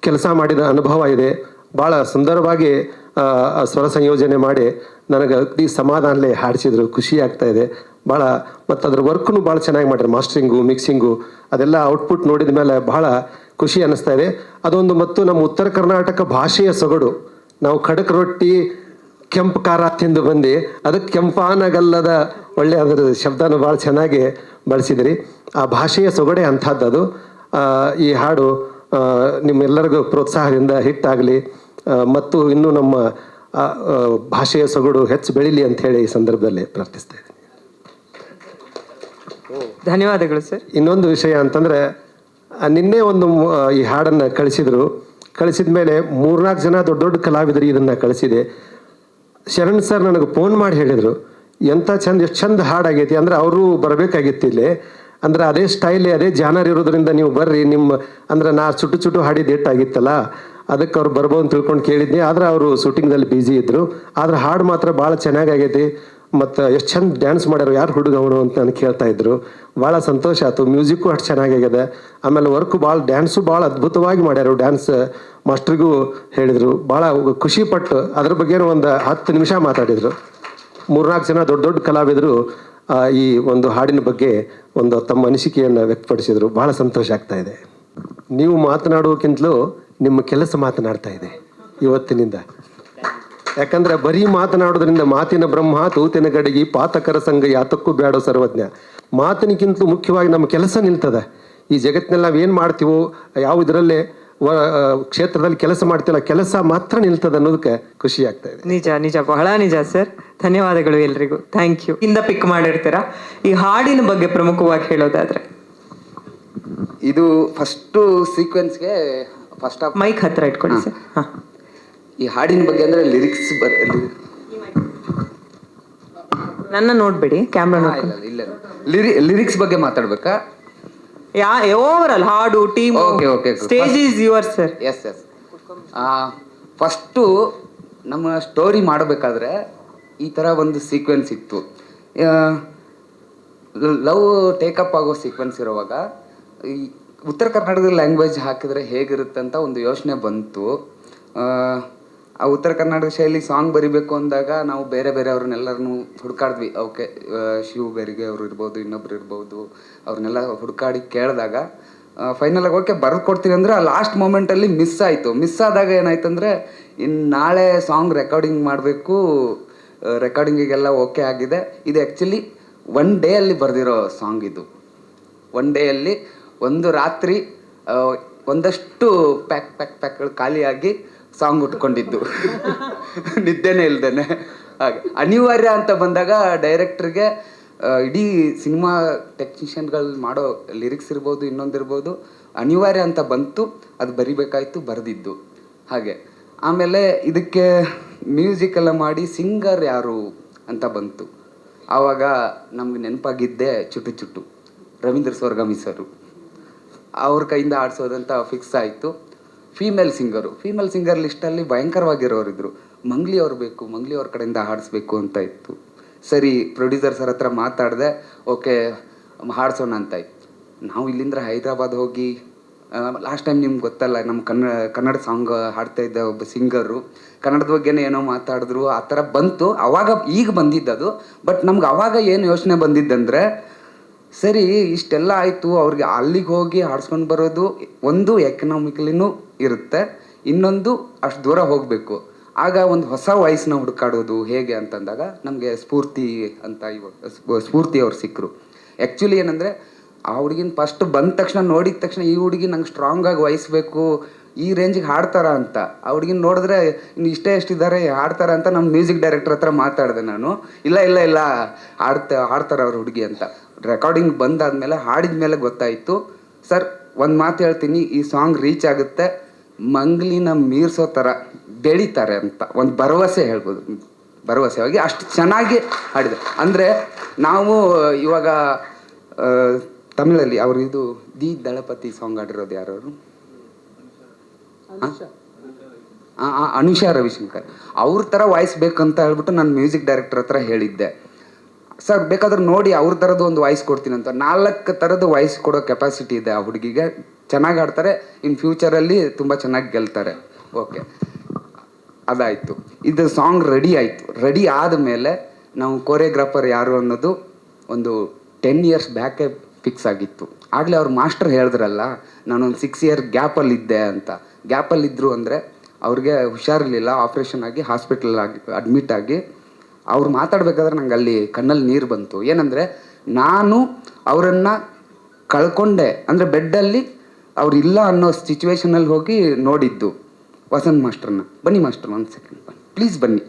ಕೆಲಸ ಮಾಡಿದ ಅನುಭವ ಇದೆ. ಭಾಳ ಸುಂದರವಾಗಿ ಸ್ವರ ಸಂಯೋಜನೆ ಮಾಡಿ ನನಗೆ ಅತಿ ಸಮಾಧಾನಲೇ ಹಾಡಿಸಿದ್ರು. ಖುಷಿ ಆಗ್ತಾ ಇದೆ ಭಾಳ. ಮತ್ತು ಅದ್ರ ವರ್ಕ್ನು ಭಾಳ ಚೆನ್ನಾಗಿ ಮಾಡ್ಯಾರ. ಮಾಸ್ಟ್ರಿಂಗು, ಮಿಕ್ಸಿಂಗು ಅದೆಲ್ಲ ಔಟ್ಪುಟ್ ನೋಡಿದ ಮೇಲೆ ಭಾಳ ಖುಷಿ ಅನ್ನಿಸ್ತಾ ಇದೆ. ಅದೊಂದು ಮತ್ತು ನಮ್ಮ ಉತ್ತರ ಕರ್ನಾಟಕ ಭಾಷೆಯ ಸೊಗಡು. ನಾವು ಖಡಕ್ ರೊಟ್ಟಿ ಕೆಂಪು ಖಾರ ತಿಂದು ಬಂದು ಅದಕ್ಕೆ ಕೆಂಪಾನಗಲ್ಲದ ಒಳ್ಳೆಯ ಅದರ ಶಬ್ದನ ಭಾಳ ಚೆನ್ನಾಗಿ ಬಳಸಿದಿರಿ. ಆ ಭಾಷೆಯ ಸೊಗಡೆ ಅಂಥದ್ದು. ಈ ಹಾಡು ನಿಮ್ಮೆಲ್ಲರಿಗೂ ಪ್ರೋತ್ಸಾಹದಿಂದ ಹಿಟ್ಟಾಗಲಿ ಮತ್ತು ಇನ್ನೂ ನಮ್ಮ ಭಾಷೆಯ ಸೊಗಡು ಹೆಚ್ಚು ಬೆಳೀಲಿ ಅಂಥೇಳಿ ಈ ಸಂದರ್ಭದಲ್ಲಿ ಪ್ರಾರ್ಥಿಸ್ತಾ ಇದ್ದೀನಿ. ಧನ್ಯವಾದಗಳು ಸರ್. ಇನ್ನೊಂದು ವಿಷಯ ಅಂತಂದರೆ, ನಿನ್ನೆ ಒಂದು ಈ ಹಾಡನ್ನು ಕಳಿಸಿದ ಮೇಲೆ 3-4 ಜನ ದೊಡ್ಡ ದೊಡ್ಡ ಕಲಾವಿದರು ಇದನ್ನು ಕಳಿಸಿದೆ. ಶರಣ್ ಸರ್ ನನಗೆ ಫೋನ್ ಮಾಡಿ ಹೇಳಿದರು, ಎಂಥ ಎಷ್ಟು ಚಂದ ಹಾಡಾಗೈತಿ. ಅಂದರೆ ಅವರು ಬರಬೇಕಾಗಿತ್ತು ಇಲ್ಲಿ. ಅಂದ್ರೆ ಅದೇ ಸ್ಟೈಲ್ ಅದೇ ಜಾನರ್ ಇರೋದ್ರಿಂದ ನೀವು ಬರ್ರಿ. ಅಂದ್ರೆ ನಾ ಚುಟ್ಟು ಹಾಡಿದ್ದು ಏಟಾಗಿತ್ತಲ್ಲ, ಅದಕ್ಕೆ ಅವ್ರು ಬರ್ಬೋದು ಅಂತ ತಿಳ್ಕೊಂಡು ಕೇಳಿದ್ನಿ. ಆದರೆ ಅವರು ಶೂಟಿಂಗ್ದಲ್ಲಿ ಬ್ಯುಸಿ ಇದ್ದರು. ಆದರೆ ಹಾಡು ಮಾತ್ರ ಭಾಳ ಚೆನ್ನಾಗೈತಿ. ಮತ್ತು ಎಷ್ಟು ಚಂದ ಡ್ಯಾನ್ಸ್ ಮಾಡ್ಯಾರು, ಯಾರು ಹುಡುಗ ಅವನು ಅಂತ ನನಗೆ ಕೇಳ್ತಾ ಇದ್ರು. ಭಾಳ ಸಂತೋಷ ಆಯ್ತು. ಮ್ಯೂಸಿಕ್ಕು ಅಷ್ಟು ಚೆನ್ನಾಗಿದೆ. ಆಮೇಲೆ ವರ್ಕು ಡ್ಯಾನ್ಸು ಭಾಳ ಅದ್ಭುತವಾಗಿ ಮಾಡ್ಯಾರು. ಡ್ಯಾನ್ಸ್ ಮಾಸ್ಟ್ರಿಗೂ ಹೇಳಿದರು. ಭಾಳ ಖುಷಿಪಟ್ಟು ಅದ್ರ ಬಗ್ಗೆ ಒಂದು 10 ನಿಮಿಷ ಮಾತಾಡಿದರು. 3-4 ಜನ ದೊಡ್ಡ ಕಲಾವಿದರು ಈ ಒಂದು ಹಾಡಿನ ಬಗ್ಗೆ ತಮ್ಮ ಅನಿಸಿಕೆಯನ್ನು ವ್ಯಕ್ತಪಡಿಸಿದರು. ಭಾಳ ಸಂತೋಷ ಆಗ್ತಾ ಇದೆ. ನೀವು ಮಾತನಾಡೋಕ್ಕಿಂತಲೂ ನಿಮ್ಮ ಕೆಲಸ ಮಾತನಾಡ್ತಾ ಇದೆ ಇವತ್ತಿನಿಂದ. ಯಾಕಂದರೆ ಬರೀ ಮಾತನಾಡೋದ್ರಿಂದ ಮಾತಿನ ಬ್ರಹ್ಮ ತೂತಿನ ಗಡಿಗೆ ಪಾತಕರ ಸಂಘ ಯಾತಕ್ಕೂ ಬೇಡೋ ಸರ್ವಜ್ಞ. ಮಾತಿನಕ್ಕಿಂತಲೂ ಮುಖ್ಯವಾಗಿ ನಮ್ಮ ಕೆಲಸ ನಿಲ್ತದೆ. ಈ ಜಗತ್ತಿನಲ್ಲಿ ನಾವೇನು ಮಾಡ್ತೀವೋ, ಯಾವ ಇದರಲ್ಲೇ ಕ್ಷೇತ್ರದಲ್ಲಿ ಕೆಲಸ ಮಾಡ್ತೀವಲ್ಲ, ಕೆಲಸ ಮಾತ್ರ ನಿಲ್ತದೆ ಅನ್ನೋದಕ್ಕೆ ಖುಷಿ ಆಗ್ತಾ ಇದೆ. ನಿಜ ಬಹಳ ನಿಜ ಸರ್. ಧನ್ಯವಾದಗಳು ಎಲ್ರಿಗೂ. Thank you. ಇಂದ ಪಿಕ್ ಮಾಡಿರ್ತೀರಾ. ಈ ಹಾಡಿನ ಬಗ್ಗೆ ಪ್ರಮುಖವಾಗಿ ಹೇಳೋದಾದ್ರೆ, ಇದು ಫಸ್ಟು ಸೀಕ್ವೆನ್ಸ್ಗೆ ಫಸ್ಟ್ ಆಫ್ ಮೈಕ್ ಹತ್ರ ಇಟ್ಕೊಳ್ಳಿ ಸರ್. ಹಾಂ, ಈ ಹಾಡಿನ ಬಗ್ಗೆ ಅಂದರೆ ಲಿರಿಕ್ಸ್ ನನ್ನ ನೋಡ್ಬೇಡಿ, ಕ್ಯಾಮ್ರಾ ನೋಡ್ಕೊಂಡು. ಇಲ್ಲ ಲಿರಿಕ್ಸ್ ಬಗ್ಗೆ ಮಾತಾಡ್ಬೇಕಾ? ಓವರ್ ಹಾಡು team. Okay stage is your sir. Yes first ನಮ್ಮ ಸ್ಟೋರಿ ಮಾಡಬೇಕಾದ್ರೆ ಈ ಥರ ಒಂದು ಸೀಕ್ವೆನ್ಸ್ ಇತ್ತು. ಲವ್ ಟೇಕಪ್ ಆಗೋ ಸೀಕ್ವೆನ್ಸ್ ಇರುವಾಗ ಈ ಉತ್ತರ ಕರ್ನಾಟಕದ ಲ್ಯಾಂಗ್ವೇಜ್ ಹಾಕಿದ್ರೆ ಹೇಗಿರುತ್ತೆ ಅಂತ ಒಂದು ಯೋಚನೆ ಬಂತು. ಆ ಉತ್ತರ ಕರ್ನಾಟಕ ಶೈಲಿ ಸಾಂಗ್ ಬರಿಬೇಕು ಅಂದಾಗ ನಾವು ಬೇರೆಯವ್ರನ್ನೆಲ್ಲರನ್ನೂ ಹುಡುಕಾಡಿದ್ವಿ. ಓಕೆ, ಶಿವ ಬೆರಿಗೆ ಅವರು ಇರ್ಬೋದು, ಇನ್ನೊಬ್ರು ಇರ್ಬೋದು, ಅವ್ರನ್ನೆಲ್ಲ ಹುಡುಕಾಡಿ ಕೇಳಿದಾಗ ಫೈನಲಾಗಿ ಓಕೆ ಬರೆದು ಕೊಡ್ತೀನಿ ಅಂದರೆ ಆ ಲಾಸ್ಟ್ ಮೂಮೆಂಟಲ್ಲಿ ಮಿಸ್ ಆದಾಗ ಏನಾಯ್ತು ಅಂದರೆ, ಇನ್ನು ನಾಳೆ ಸಾಂಗ್ ರೆಕಾರ್ಡಿಂಗ್ ಮಾಡಬೇಕು. ರೆಕಾರ್ಡಿಂಗಿಗೆಲ್ಲ ಓಕೆ ಆಗಿದೆ. ಇದು ಆ್ಯಕ್ಚುಲಿ 1 ಡೇಯಲ್ಲಿ ಬರೆದಿರೋ ಸಾಂಗ್. ಇದು 1 ಡೇಯಲ್ಲಿ ಒಂದು ರಾತ್ರಿ ಒಂದಷ್ಟು ಪ್ಯಾಕ್ಗಳು ಖಾಲಿಯಾಗಿ ಸಾಂಗ್ ಉಟ್ಕೊಂಡಿದ್ದು, ನಿದ್ದೆನೇ ಇಲ್ದೇನೆ. ಹಾಗೆ ಅನಿವಾರ್ಯ ಅಂತ ಬಂದಾಗ ಡೈರೆಕ್ಟ್ರಿಗೆ ಇಡೀ ಸಿನಿಮಾ ಟೆಕ್ನಿಷಿಯನ್ಗಳು ಮಾಡೋ ಲಿರಿಕ್ಸ್ ಇರ್ಬೋದು, ಇನ್ನೊಂದಿರ್ಬೋದು, ಅನಿವಾರ್ಯ ಅಂತ ಬಂತು. ಅದು ಬರಿಬೇಕಾಯ್ತು, ಬರೆದಿದ್ದು ಹಾಗೆ. ಆಮೇಲೆ ಇದಕ್ಕೆ ಮ್ಯೂಸಿಕ್ ಎಲ್ಲ ಮಾಡಿ ಸಿಂಗರ್ ಯಾರು ಅಂತ ಬಂತು. ಆವಾಗ ನಮ್ಗೆ ನೆನಪಾಗಿದ್ದೆ ಚುಟ್ಟು ರವೀಂದ್ರ ಸ್ವರ್ಗಮಿ ಸರು. ಅವ್ರ ಕೈಯಿಂದ ಆಡಿಸೋದಂತ ಫಿಕ್ಸ್ ಆಯಿತು. ಫೀಮೇಲ್ ಸಿಂಗರ್ ಲಿಸ್ಟಲ್ಲಿ ಭಯಂಕರವಾಗಿರೋರಿದ್ರು. ಮಂಗ್ಲಿ ಅವ್ರ ಕಡೆಯಿಂದ ಹಾಡಿಸ್ಬೇಕು ಅಂತ ಇತ್ತು. ಸರಿ, ಪ್ರೊಡ್ಯೂಸರ್ ಸರ್ ಹತ್ರ ಮಾತಾಡಿದೆ. ಓಕೆ ಹಾಡ್ಸೋಣ ಅಂತಾಯ್ತು. ನಾವು ಇಲ್ಲಿಂದ ಹೈದ್ರಾಬಾದ್ ಹೋಗಿ, ಲಾಸ್ಟ್ ಟೈಮ್ ನಿಮ್ಗೆ ಗೊತ್ತಲ್ಲ, ನಮ್ಮ ಕನ್ನಡ ಸಾಂಗ್ ಹಾಡ್ತಾ ಇದ್ದ ಒಬ್ಬ ಸಿಂಗರು ಕನ್ನಡದ ಬಗ್ಗೆನೇ ಏನೋ ಮಾತಾಡಿದ್ರು. ಆ ಥರ ಬಂತು. ಈಗ ಬಂದಿದ್ದದು. ಬಟ್ ನಮ್ಗೆ ಆವಾಗ ಏನು ಯೋಚನೆ ಬಂದಿದ್ದಂದರೆ, ಸರಿ ಇಷ್ಟೆಲ್ಲ ಆಯಿತು, ಅವ್ರಿಗೆ ಅಲ್ಲಿಗೆ ಹೋಗಿ ಹಾಡ್ಸ್ಕೊಂಡು ಬರೋದು ಒಂದು ಎಕನಾಮಿಕಲಿನೂ ಇರುತ್ತೆ, ಇನ್ನೊಂದು ಅಷ್ಟು ದೂರ ಹೋಗಬೇಕು. ಆಗ ಒಂದು ಹೊಸ ವಾಯ್ಸ್ನ ಹುಡುಕಾಡೋದು ಹೇಗೆ ಅಂತಂದಾಗ ನಮಗೆ ಸ್ಫೂರ್ತಿ ಅವ್ರು ಸಿಕ್ಕರು. ಆ್ಯಕ್ಚುಲಿ ಏನಂದರೆ, ಆ ಹುಡುಗಿನ ಫಸ್ಟ್ ಬಂದ ತಕ್ಷಣ ನೋಡಿದ ತಕ್ಷಣ ಈ ಹುಡುಗಿ ನಂಗೆ ಸ್ಟ್ರಾಂಗಾಗಿ ವಹಿಸ್ಬೇಕು, ಈ ರೇಂಜಿಗೆ ಹಾಡ್ತಾರ ಅಂತ. ಆ ಹುಡುಗಿನ ನೋಡಿದ್ರೆ ಇನ್ನು ಎಷ್ಟಿದ್ದಾರೆ ಹಾಡ್ತಾರ ಅಂತ ನಮ್ಮ ಮ್ಯೂಸಿಕ್ ಡೈರೆಕ್ಟರ್ ಹತ್ರ ಮಾತಾಡಿದೆ ನಾನು. ಇಲ್ಲ ಹಾಡ್ತಾರೆ ಅವ್ರ ಹುಡುಗಿ ಅಂತ. ರೆಕಾರ್ಡಿಂಗ್ ಬಂದಾದ್ಮೇಲೆ ಹಾಡಿದ ಮೇಲೆ ಗೊತ್ತಾಯಿತು. ಸರ್ ಒಂದು ಮಾತು ಹೇಳ್ತೀನಿ, ಈ ಸಾಂಗ್ ರೀಚ್ ಆಗುತ್ತೆ, ಮಂಗ್ಲಿನ ಮೀರ್ಸೋ ಥರ ಬೆಳೀತಾರೆ ಅಂತ ಒಂದು ಭರವಸೆ ಹೇಳ್ಬೋದು. ಭರವಸೆಯಾಗಿ ಅಷ್ಟು ಚೆನ್ನಾಗಿ ಹಾಡಿದೆ. ಅಂದರೆ ನಾವು ಇವಾಗ ತಮಿಳಲ್ಲಿ ಅವರು ಇದು ದಿ ದಳಪತಿ ಸಾಂಗ್ ಆಡಿರೋದು ಯಾರವರು? ಅನುಷಾ ರವಿಶಂಕರ್. ಅವ್ರ ಥರ ವಾಯ್ಸ್ ಬೇಕಂತ ಹೇಳ್ಬಿಟ್ಟು ನಾನು ಮ್ಯೂಸಿಕ್ ಡೈರೆಕ್ಟರ್ ಹತ್ರ ಹೇಳಿದ್ದೆ, ಸರ್ ಬೇಕಾದ್ರೆ ನೋಡಿ ಅವ್ರ ಥರದ್ದು ಒಂದು ವಾಯ್ಸ್ ಕೊಡ್ತೀನಿ ಅಂತ. 4 ಥರದ ವಾಯ್ಸ್ ಕೊಡೋ ಕೆಪಾಸಿಟಿ ಇದೆ ಆ ಹುಡುಗಿಗೆ. ಚೆನ್ನಾಗಿ ಆಡ್ತಾರೆ, ಇನ್ ಫ್ಯೂಚರಲ್ಲಿ ತುಂಬ ಚೆನ್ನಾಗಿ ಗೆಲ್ತಾರೆ. ಓಕೆ, ಅದಾಯಿತು. ಇದು ಸಾಂಗ್ ರೆಡಿ ಆಯಿತು. ರೆಡಿ ಆದಮೇಲೆ ನಾವು ಕೋರಿಯೋಗ್ರಾಫರ್ ಯಾರು ಅನ್ನೋದು ಒಂದು 10 ಇಯರ್ಸ್ ಬ್ಯಾಕೇ ಫಿಕ್ಸ್ ಆಗಿತ್ತು. ಆಗಲೇ ಅವ್ರು ಮಾಸ್ಟರ್ ಹೇಳಿದ್ರಲ್ಲ, ನಾನೊಂದು 6 ಇಯರ್ ಗ್ಯಾಪಲ್ಲಿದ್ದೆ ಅಂತ. ಗ್ಯಾಪಲ್ಲಿದ್ದರು ಅಂದರೆ ಅವ್ರಿಗೆ ಹುಷಾರಿರಲಿಲ್ಲ, ಆಪ್ರೇಷನ್ ಆಗಿ ಹಾಸ್ಪಿಟಲ್ ಆಗಿ ಅಡ್ಮಿಟ್ ಆಗಿ ಅವ್ರು ಮಾತಾಡಬೇಕಾದ್ರೆ ನಂಗೆ ಅಲ್ಲಿ ಕಣ್ಣಲ್ಲಿ ನೀರು ಬಂತು. ಏನಂದರೆ ನಾನು ಅವರನ್ನು ಕಳ್ಕೊಂಡೆ, ಅಂದರೆ ಬೆಡ್ಡಲ್ಲಿ ಅವ್ರು ಇಲ್ಲ ಅನ್ನೋ ಸಿಚುವೇಶನಲ್ಲಿ ಹೋಗಿ ನೋಡಿದ್ದು ವಸಂತ್ ಮಾಸ್ಟರ್ನ. ಬನ್ನಿ ಮಾಸ್ಟರ್, 1 ಸೆಕೆಂಡ್ ಪ್ಲೀಸ್ ಬನ್ನಿ.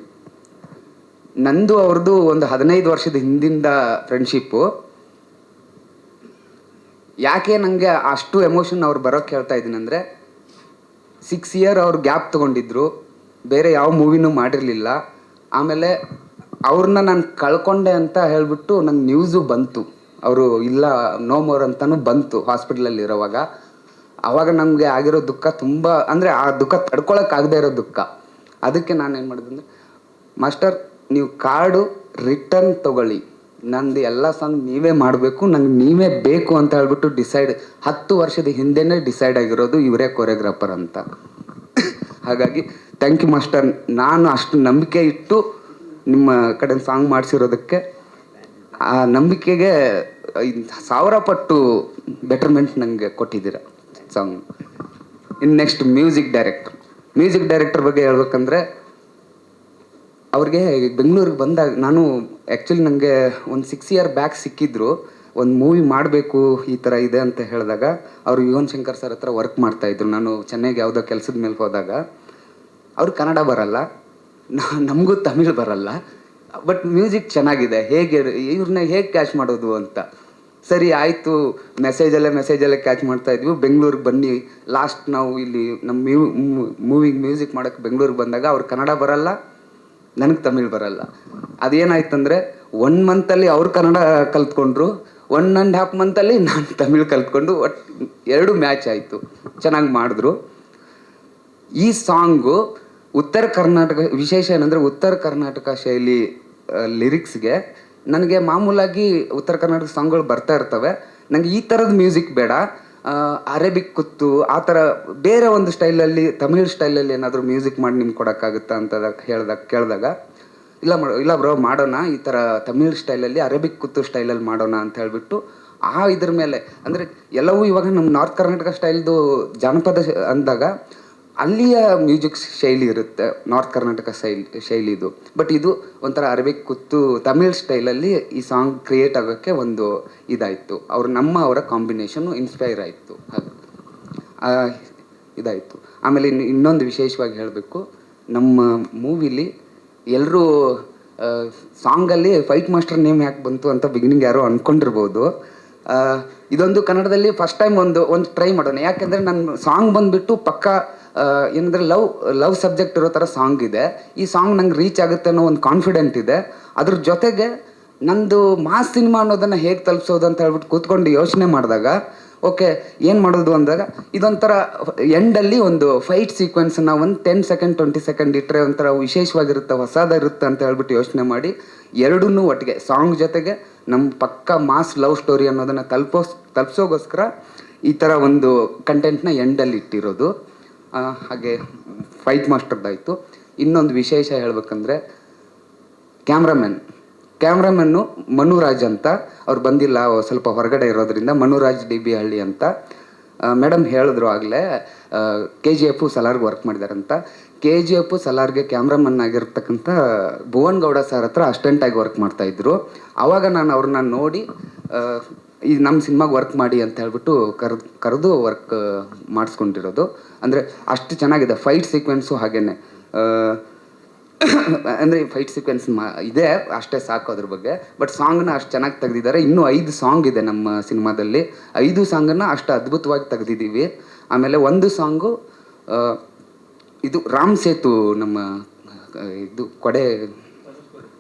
ನಂದು ಅವ್ರದ್ದು ಒಂದು 15 ವರ್ಷದ ಹಿಂದಿಂದ ಫ್ರೆಂಡ್ಶಿಪ್ಪು. ಯಾಕೆ ನನಗೆ ಅಷ್ಟು ಎಮೋಷನ್ ಅವ್ರು ಬರೋಕ್ಕೆ ಹೇಳ್ತಾ ಇದ್ದೀನಿ ಅಂದರೆ, 6 ಇಯರ್ ಅವ್ರು ಗ್ಯಾಪ್ ತೊಗೊಂಡಿದ್ರು, ಬೇರೆ ಯಾವ ಮೂವಿನೂ ಮಾಡಿರಲಿಲ್ಲ. ಆಮೇಲೆ ಅವ್ರನ್ನ ನಾನು ಕಳ್ಕೊಂಡೆ ಅಂತ ಹೇಳಿಬಿಟ್ಟು ನಂಗೆ ನ್ಯೂಸು ಬಂತು, ಅವರು ಇಲ್ಲ ನೋ ಮೋರ್ ಅಂತಲೂ ಬಂತು ಹಾಸ್ಪಿಟ್ಲಲ್ಲಿರೋವಾಗ. ಆವಾಗ ನಮಗೆ ಆಗಿರೋ ದುಃಖ ತುಂಬ, ಅಂದರೆ ಆ ದುಃಖ ತಡ್ಕೊಳಕ್ಕಾಗದೇ ಇರೋ ದುಃಖ. ಅದಕ್ಕೆ ನಾನು ಏನು ಮಾಡಿದೆ ಅಂದರೆ, ಮಾಸ್ಟರ್ ನೀವು ಕಾರ್ಡು ರಿಟರ್ನ್ ತೊಗೊಳ್ಳಿ, ನಂದು ಎಲ್ಲ ಸಾಂಗ್ ನೀವೇ ಮಾಡಬೇಕು, ನಂಗೆ ನೀವೇ ಬೇಕು ಅಂತ ಹೇಳ್ಬಿಟ್ಟು 10 ವರ್ಷದ ಹಿಂದೆನೇ ಡಿಸೈಡ್ ಆಗಿರೋದು ಇವರೇ ಕೊರಿಯೋಗ್ರಾಫರ್ ಅಂತ. ಹಾಗಾಗಿ ಥ್ಯಾಂಕ್ ಯು ಮಾಸ್ಟರ್. ನಾನು ಅಷ್ಟು ನಂಬಿಕೆ ಇಟ್ಟು ನಿಮ್ಮ ಕಡೆ ಸಾಂಗ್ ಮಾಡಿಸಿರೋದಕ್ಕೆ, ಆ ನಂಬಿಕೆಗೆ 1000 ಪಟ್ಟು ಬೆಟರ್ಮೆಂಟ್ ನನಗೆ ಕೊಟ್ಟಿದ್ದೀರ ಸಾಂಗ್. ಇನ್ನು ನೆಕ್ಸ್ಟ್ ಮ್ಯೂಸಿಕ್ ಡೈರೆಕ್ಟರ್ ಬಗ್ಗೆ ಹೇಳ್ಬೇಕಂದ್ರೆ, ಅವ್ರಿಗೆ ಬೆಂಗಳೂರಿಗೆ ಬಂದಾಗ ನಾನು ಆ್ಯಕ್ಚುಲಿ ನನಗೆ ಒಂದು 6 ಇಯರ್ ಬ್ಯಾಕ್ ಸಿಕ್ಕಿದ್ರು. ಒಂದು ಮೂವಿ ಮಾಡಬೇಕು ಈ ಥರ ಇದೆ ಅಂತ ಹೇಳಿದಾಗ ಅವರು ಯುವನ್ ಶಂಕರ್ ಸರ್ ಹತ್ರ ವರ್ಕ್ ಮಾಡ್ತಾಯಿದ್ರು. ನಾನು ಚೆನ್ನೈಗೆ ಯಾವುದೋ ಕೆಲಸದ ಮೇಲೆ ಹೋದಾಗ, ಅವ್ರಿಗೆ ಕನ್ನಡ ಬರಲ್ಲ, ನಮಗೂ ತಮಿಳು ಬರಲ್ಲ, ಬಟ್ ಮ್ಯೂಸಿಕ್ ಚೆನ್ನಾಗಿದೆ, ಇವ್ರನ್ನ ಹೇಗೆ ಕ್ಯಾಚ್ ಮಾಡೋದು ಅಂತ. ಸರಿ ಆಯಿತು, ಮೆಸೇಜಲ್ಲೇ ಕ್ಯಾಚ್ ಮಾಡ್ತಾಯಿದ್ವಿ. ಬೆಂಗಳೂರಿಗೆ ಬನ್ನಿ, ಲಾಸ್ಟ್ ನಾವು ಇಲ್ಲಿ ನಮ್ಮ ಮೂವಿಗೆ ಮ್ಯೂಸಿಕ್ ಮಾಡೋಕ್ಕೆ ಬೆಂಗಳೂರಿಗೆ ಬಂದಾಗ ಅವ್ರು ಕನ್ನಡ ಬರಲ್ಲ, ನನಗೆ ತಮಿಳು ಬರಲ್ಲ. ಅದೇನಾಯ್ತಂದರೆ 1 ಮಂತಲ್ಲಿ ಅವ್ರು ಕನ್ನಡ ಕಲ್ತ್ಕೊಂಡ್ರು, 1.5 ಮಂತಲ್ಲಿ ನಾನು ತಮಿಳು ಕಲ್ತ್ಕೊಂಡು, ಒಟ್ಟು 2 ಮ್ಯಾಚ್ ಆಯಿತು. ಚೆನ್ನಾಗಿ ಮಾಡಿದ್ರು. ಈ ಸಾಂಗು ಉತ್ತರ ಕರ್ನಾಟಕ, ವಿಶೇಷ ಏನಂದರೆ ಉತ್ತರ ಕರ್ನಾಟಕ ಶೈಲಿ ಲಿರಿಕ್ಸ್ಗೆ. ನನಗೆ ಮಾಮೂಲಾಗಿ ಉತ್ತರ ಕರ್ನಾಟಕ ಸಾಂಗ್ಗಳು ಬರ್ತಾ ಇರ್ತವೆ, ನನಗೆ ಈ ಥರದ ಮ್ಯೂಸಿಕ್ ಬೇಡ, ಅರೇಬಿಕ್ ಕುತ್ತು ಆ ಥರ ಬೇರೆ ಒಂದು ಸ್ಟೈಲಲ್ಲಿ, ತಮಿಳ್ ಸ್ಟೈಲಲ್ಲಿ ಏನಾದರೂ ಮ್ಯೂಸಿಕ್ ಮಾಡಿ ನಿಮ್ಗೆ ಕೊಡೋಕ್ಕಾಗುತ್ತಾ ಅಂತ ಕೇಳಿದಾಗ ಇಲ್ಲ ಬ್ರೋ ಮಾಡೋಣ, ಈ ಥರ ತಮಿಳ್ ಸ್ಟೈಲಲ್ಲಿ ಅರೇಬಿಕ್ ಕುತ್ತು ಸ್ಟೈಲಲ್ಲಿ ಮಾಡೋಣ ಅಂತ ಹೇಳಿಬಿಟ್ಟು ಇದ್ರ ಮೇಲೆ, ಅಂದರೆ ಎಲ್ಲವೂ ಇವಾಗ ನಮ್ಮ ನಾರ್ತ್ ಕರ್ನಾಟಕ ಸ್ಟೈಲ್ದು ಜಾನಪದ ಅಂದಾಗ ಅಲ್ಲಿಯ ಮ್ಯೂಸಿಕ್ ಶೈಲಿ ಇರುತ್ತೆ, ನಾರ್ತ್ ಕರ್ನಾಟಕ ಶೈಲಿದು. ಬಟ್ ಇದು ಒಂಥರ ಅರೇಬಿಕ್ ಕುತ್ತು ತಮಿಳ್ ಸ್ಟೈಲಲ್ಲಿ ಈ ಸಾಂಗ್ ಕ್ರಿಯೇಟ್ ಆಗೋಕ್ಕೆ ಒಂದು ಇದಾಯಿತು. ಅವರ ಕಾಂಬಿನೇಷನ್ನು ಇನ್ಸ್ಪೈರ್ ಆಯಿತು, ಹಾಗೆ ಇದಾಯಿತು. ಆಮೇಲೆ ಇನ್ನೊಂದು ವಿಶೇಷವಾಗಿ ಹೇಳಬೇಕು, ನಮ್ಮ ಮೂವಿಲಿ ಎಲ್ಲರೂ ಸಾಂಗಲ್ಲಿ ಫೈಟ್ ಮಾಸ್ಟರ್ ನೇಮ್ ಯಾಕೆ ಬಂತು ಅಂತ ಬಿಗಿನಿಂಗ್ ಯಾರೋ ಅಂದ್ಕೊಂಡಿರ್ಬೋದು. ಇದೊಂದು ಕನ್ನಡದಲ್ಲಿ ಫಸ್ಟ್ ಟೈಮ್ ಒಂದು ಟ್ರೈ ಮಾಡೋಣ. ಯಾಕೆಂದರೆ ನನ್ನ ಸಾಂಗ್ ಬಂದುಬಿಟ್ಟು ಪಕ್ಕ ಏನಂದರೆ ಲವ್ ಸಬ್ಜೆಕ್ಟ್ ಇರೋ ಥರ ಸಾಂಗ್ ಇದೆ. ಈ ಸಾಂಗ್ ನಂಗೆ ರೀಚ್ ಆಗುತ್ತೆ ಅನ್ನೋ ಒಂದು ಕಾನ್ಫಿಡೆಂಟ್ ಇದೆ. ಅದ್ರ ಜೊತೆಗೆ ನಂದು ಮಾಸ್ ಸಿನಿಮಾ ಅನ್ನೋದನ್ನು ಹೇಗೆ ತಲುಪಿಸೋದು ಅಂತ ಹೇಳ್ಬಿಟ್ಟು ಕೂತ್ಕೊಂಡು ಯೋಚನೆ ಮಾಡಿದಾಗ, ಓಕೆ ಏನು ಮಾಡೋದು ಅಂದಾಗ, ಇದೊಂಥರ ಎಂಡಲ್ಲಿ ಒಂದು ಫೈಟ್ ಸೀಕ್ವೆನ್ಸನ್ನು ಒಂದು 10 ಸೆಕೆಂಡ್ 20 ಸೆಕೆಂಡ್ ಇಟ್ಟರೆ ಒಂಥರ ವಿಶೇಷವಾಗಿರುತ್ತೆ, ಹೊಸದಾಗಿರುತ್ತೆ ಅಂತ ಹೇಳ್ಬಿಟ್ಟು ಯೋಚನೆ ಮಾಡಿ ಎರಡನ್ನೂ ಒಟ್ಟಿಗೆ ಸಾಂಗ್ ಜೊತೆಗೆ ನಮ್ಮ ಪಕ್ಕ ಮಾಸ್ ಲವ್ ಸ್ಟೋರಿ ಅನ್ನೋದನ್ನು ತಲುಪಿಸೋಗೋಸ್ಕರ ಈ ಥರ ಒಂದು ಕಂಟೆಂಟ್ನ ಎಂಡಲ್ಲಿ ಇಟ್ಟಿರೋದು. ಹಾಗೆ ಫೈಟ್ ಮಾಸ್ಟರ್ದಾಯಿತು. ಇನ್ನೊಂದು ವಿಶೇಷ ಹೇಳ್ಬೇಕಂದ್ರೆ, ಕ್ಯಾಮ್ರಾಮನ್ನು ಮನುರಾಜ್ ಅಂತ, ಅವ್ರು ಬಂದಿಲ್ಲ, ಸ್ವಲ್ಪ ಹೊರಗಡೆ ಇರೋದ್ರಿಂದ ಮನುರಾಜ್ DB ಹಳ್ಳಿ ಅಂತ. ಮೇಡಮ್ ಹೇಳಿದ್ರು ಆಗಲೇ KGF ಸಲಾರ್ಗೆ ವರ್ಕ್ ಮಾಡಿದಾರಂತ. KGF ಸಲಾರ್ಗೆ ಕ್ಯಾಮ್ರಾಮನ್ ಆಗಿರ್ತಕ್ಕಂಥ ಭುವನ್ ಗೌಡ ಸರ್ ಹತ್ರ ಅಸಿಸ್ಟೆಂಟಾಗಿ ವರ್ಕ್ ಮಾಡ್ತಾಯಿದ್ರು. ಆವಾಗ ನಾನು ಅವ್ರನ್ನ ನೋಡಿ ಈ ನಮ್ಮ ಸಿನಿಮಾಗೆ ವರ್ಕ್ ಮಾಡಿ ಅಂತ ಹೇಳ್ಬಿಟ್ಟು ಕರೆದು ವರ್ಕ್ ಮಾಡಿಸ್ಕೊಂಡಿರೋದು. ಅಂದರೆ ಅಷ್ಟು ಚೆನ್ನಾಗಿದೆ ಫೈಟ್ ಸೀಕ್ವೆನ್ಸು. ಹಾಗೇನೆ ಅಂದರೆ ಫೈಟ್ ಸೀಕ್ವೆನ್ಸ್ ಇದೆ ಅಷ್ಟೇ ಸಾಕು ಅದ್ರ ಬಗ್ಗೆ. ಬಟ್ ಸಾಂಗ್ನ ಅಷ್ಟು ಚೆನ್ನಾಗಿ ತೆಗೆದಿದ್ದಾರೆ. ಇನ್ನೂ 5 ಸಾಂಗ್ ಇದೆ ನಮ್ಮ ಸಿನಿಮಾದಲ್ಲಿ. 5 ಸಾಂಗನ್ನು ಅಷ್ಟು ಅದ್ಭುತವಾಗಿ ತೆಗೆದಿದ್ದೀವಿ. ಆಮೇಲೆ ಒಂದು ಸಾಂಗು ಇದು ರಾಮ್ ಸೇತು, ನಮ್ಮ ಇದು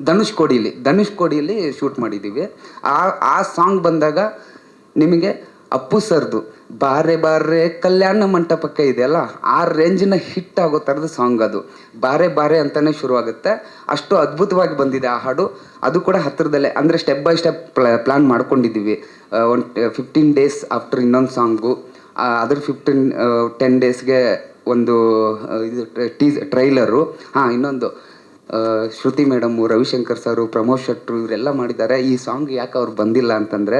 ಧನುಷ್ಕೋಡಿಯಲ್ಲಿ ಶೂಟ್ ಮಾಡಿದ್ದೀವಿ. ಆ ಸಾಂಗ್ ಬಂದಾಗ ನಿಮಗೆ ಅಪ್ಪು ಸರ್ದು ಬಾರೆ ಬಾರೆ ಕಲ್ಯಾಣ ಮಂಟಪಕ್ಕೆ ಇದೆಯಲ್ಲ, ಆ ರೇಂಜಿನ ಹಿಟ್ ಆಗೋ ಥರದ ಸಾಂಗ್ ಅದು. ಬಾರೆ ಬಾರೆ ಅಂತಲೇ ಶುರುವಾಗುತ್ತೆ. ಅಷ್ಟು ಅದ್ಭುತವಾಗಿ ಬಂದಿದೆ ಆ ಹಾಡು. ಅದು ಕೂಡ ಹತ್ತಿರದಲ್ಲೇ, ಅಂದರೆ ಸ್ಟೆಪ್ ಬೈ ಸ್ಟೆಪ್ ಪ್ಲ್ಯಾನ್ ಮಾಡ್ಕೊಂಡಿದ್ದೀವಿ. ಒಂದು 15 ಡೇಸ್ ಆಫ್ಟರ್ ಇನ್ನೊಂದು ಸಾಂಗು, ಅದ್ರ 10 ಡೇಸ್ಗೆ ಒಂದು ಇದು ಟ್ರೈಲರು. ಇನ್ನೊಂದು ಶ್ರುತಿ ಮೇಡಮು, ರವಿಶಂಕರ್ ಸರು, ಪ್ರಮೋದ್ ಶೆಟ್ರು ಇವರೆಲ್ಲ ಮಾಡಿದ್ದಾರೆ. ಈ ಸಾಂಗ್ ಯಾಕೆ ಅವ್ರು ಬಂದಿಲ್ಲ ಅಂತಂದರೆ,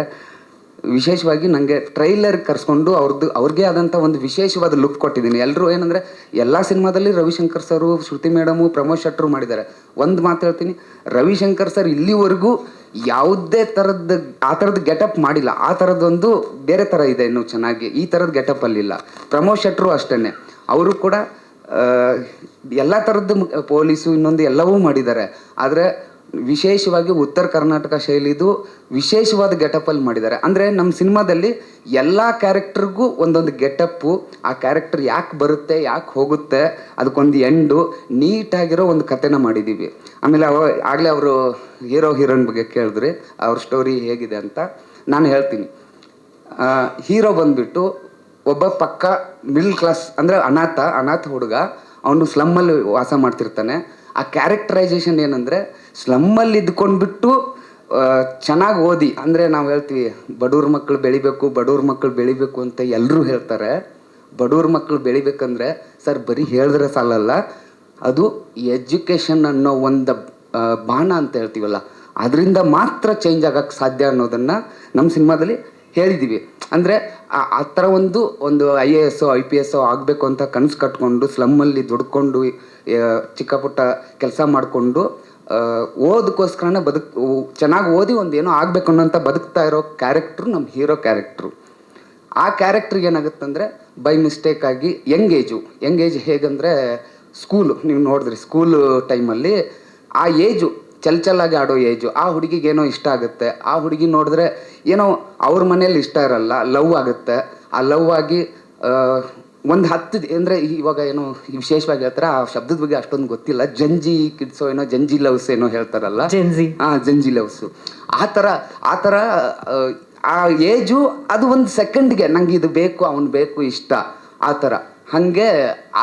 ವಿಶೇಷವಾಗಿ ನನಗೆ ಟ್ರೈಲರ್ ಕರೆಸ್ಕೊಂಡು ಅವ್ರಿಗೆ ಆದಂಥ ಒಂದು ವಿಶೇಷವಾದ ಲುಕ್ ಕೊಟ್ಟಿದ್ದೀನಿ. ಎಲ್ಲರೂ ಏನಂದರೆ ಎಲ್ಲ ಸಿನಿಮಾದಲ್ಲಿ ರವಿಶಂಕರ್ ಸರು, ಶ್ರುತಿ ಮೇಡಮು, ಪ್ರಮೋದ್ ಶೆಟ್ರು ಮಾಡಿದ್ದಾರೆ. ಒಂದು ಮಾತು ಹೇಳ್ತೀನಿ, ರವಿಶಂಕರ್ ಸರ್ ಇಲ್ಲಿವರೆಗೂ ಯಾವುದೇ ಆ ಥರದ್ದು ಗೆಟಪ್ ಮಾಡಿಲ್ಲ. ಆ ಥರದ್ದೊಂದು ಬೇರೆ ಥರ ಇದೆ ಇನ್ನೂ ಚೆನ್ನಾಗಿ, ಈ ಥರದ ಗೆಟಪ್ಪಲ್ಲಿಲ್ಲ. ಪ್ರಮೋದ್ ಶೆಟ್ರು ಅಷ್ಟೇ, ಅವರು ಕೂಡ ಎಲ್ಲ ಥರದ್ದು ಪೊಲೀಸು ಇನ್ನೊಂದು ಎಲ್ಲವೂ ಮಾಡಿದ್ದಾರೆ. ಆದರೆ ವಿಶೇಷವಾಗಿ ಉತ್ತರ ಕರ್ನಾಟಕ ಶೈಲಿದು ವಿಶೇಷವಾದ ಗೆಟಪಲ್ಲಿ ಮಾಡಿದ್ದಾರೆ. ಅಂದರೆ ನಮ್ಮ ಸಿನಿಮಾದಲ್ಲಿ ಎಲ್ಲ ಕ್ಯಾರೆಕ್ಟರ್ಗೂ ಒಂದೊಂದು ಗೆಟಪ್ಪು, ಆ ಕ್ಯಾರೆಕ್ಟರ್ ಯಾಕೆ ಬರುತ್ತೆ, ಯಾಕೆ ಹೋಗುತ್ತೆ, ಅದಕ್ಕೊಂದು ಎಂಡು, ನೀಟಾಗಿರೋ ಒಂದು ಕಥೆನ ಮಾಡಿದ್ದೀವಿ. ಆಮೇಲೆ ಆಗಲೇ ಅವರು ಹೀರೋಯಿನ್ ಬಗ್ಗೆ ಕೇಳಿದ್ರಿ, ಅವ್ರ ಸ್ಟೋರಿ ಹೇಗಿದೆ ಅಂತ ನಾನು ಹೇಳ್ತೀನಿ. ಹೀರೋ ಬಂದುಬಿಟ್ಟು ಒಬ್ಬ ಪಕ್ಕ ಮಿಡ್ಲ್ ಕ್ಲಾಸ್, ಅಂದರೆ ಅನಾಥ ಹುಡುಗ, ಅವನು ಸ್ಲಮ್ಮಲ್ಲಿ ವಾಸ ಮಾಡ್ತಿರ್ತಾನೆ. ಆ ಕ್ಯಾರೆಕ್ಟರೈಸೇಷನ್ ಏನಂದರೆ, ಸ್ಲಮ್ಮಲ್ಲಿ ಇದ್ಕೊಂಡ್ಬಿಟ್ಟು ಚೆನ್ನಾಗಿ ಓದಿ, ಅಂದರೆ ನಾವು ಹೇಳ್ತೀವಿ ಬಡವ್ರ ಮಕ್ಕಳು ಬೆಳಿಬೇಕು ಅಂತ ಎಲ್ಲರೂ ಹೇಳ್ತಾರೆ. ಬಡವ್ರ ಮಕ್ಕಳು ಬೆಳಿಬೇಕಂದ್ರೆ ಸರ್ ಬರೀ ಹೇಳಿದ್ರೆ ಸಾಲಲ್ಲ, ಅದು ಎಜುಕೇಷನ್ ಅನ್ನೋ ಒಂದು ಬಾಣ ಅಂತ ಹೇಳ್ತೀವಲ್ಲ, ಅದರಿಂದ ಮಾತ್ರ ಚೇಂಜ್ ಆಗೋಕ್ಕೆ ಸಾಧ್ಯ ಅನ್ನೋದನ್ನು ನಮ್ಮ ಸಿನಿಮಾದಲ್ಲಿ ಹೇಳಿದ್ದೀವಿ. ಅಂದರೆ ಆ ಥರ ಒಂದು IAS IPS ಆಗಬೇಕು ಅಂತ ಕನಸು ಕಟ್ಕೊಂಡು ಸ್ಲಮ್ಮಲ್ಲಿ ದುಡ್ಕೊಂಡು ಚಿಕ್ಕ ಪುಟ್ಟ ಕೆಲಸ ಮಾಡಿಕೊಂಡು ಓದಕ್ಕೋಸ್ಕರನೇ ಚೆನ್ನಾಗಿ ಓದಿ ಒಂದು ಏನೋ ಆಗಬೇಕು ಅನ್ನೋಂಥ ಬದುಕ್ತಾ ಇರೋ ಕ್ಯಾರೆಕ್ಟ್ರು ನಮ್ಮ ಹೀರೋ ಕ್ಯಾರೆಕ್ಟ್ರು. ಆ ಕ್ಯಾರೆಕ್ಟ್ರಿಗೆ ಏನಾಗುತ್ತಂದರೆ ಬೈ ಮಿಸ್ಟೇಕ್ ಆಗಿ ಯಂಗ್ ಏಜ್ ಹೇಗಂದರೆ ಸ್ಕೂಲು, ನೀವು ನೋಡಿದ್ರಿ ಸ್ಕೂಲು ಟೈಮಲ್ಲಿ ಆ ಏಜು ಚಲ್ಚಲಾಗಿ ಆಡೋ ಏಜು, ಆ ಹುಡುಗಿಗೆ ಏನೋ ಇಷ್ಟ ಆಗುತ್ತೆ. ಆ ಹುಡುಗಿ ನೋಡಿದ್ರೆ ಏನೋ ಅವ್ರ ಮನೇಲಿ ಇಷ್ಟ ಇರಲ್ಲ, ಲವ್ ಆಗುತ್ತೆ. ಆ ಲವ್ ಆಗಿ ಒಂದು 10 ಅಂದರೆ ಇವಾಗ ಏನೋ ವಿಶೇಷವಾಗಿ ಹೇಳ್ತಾರೆ, ಆ ಶಬ್ದದ ಬಗ್ಗೆ ಅಷ್ಟೊಂದು ಗೊತ್ತಿಲ್ಲ, ಜಂಜಿ ಕಿಡ್ಸೋ ಏನೋ ಜಂಜಿ ಲವ್ಸ್ ಏನೋ ಹೇಳ್ತಾರಲ್ಲ, ಜಂಜಿ ಲವ್ಸು, ಆ ಥರ ಆ ಏಜು ಅದು ಒಂದು ಸೆಕೆಂಡ್ಗೆ ನಂಗೆ ಇದು ಬೇಕು, ಅವನು ಬೇಕು, ಇಷ್ಟ, ಆ ಥರ. ಹಾಗೆ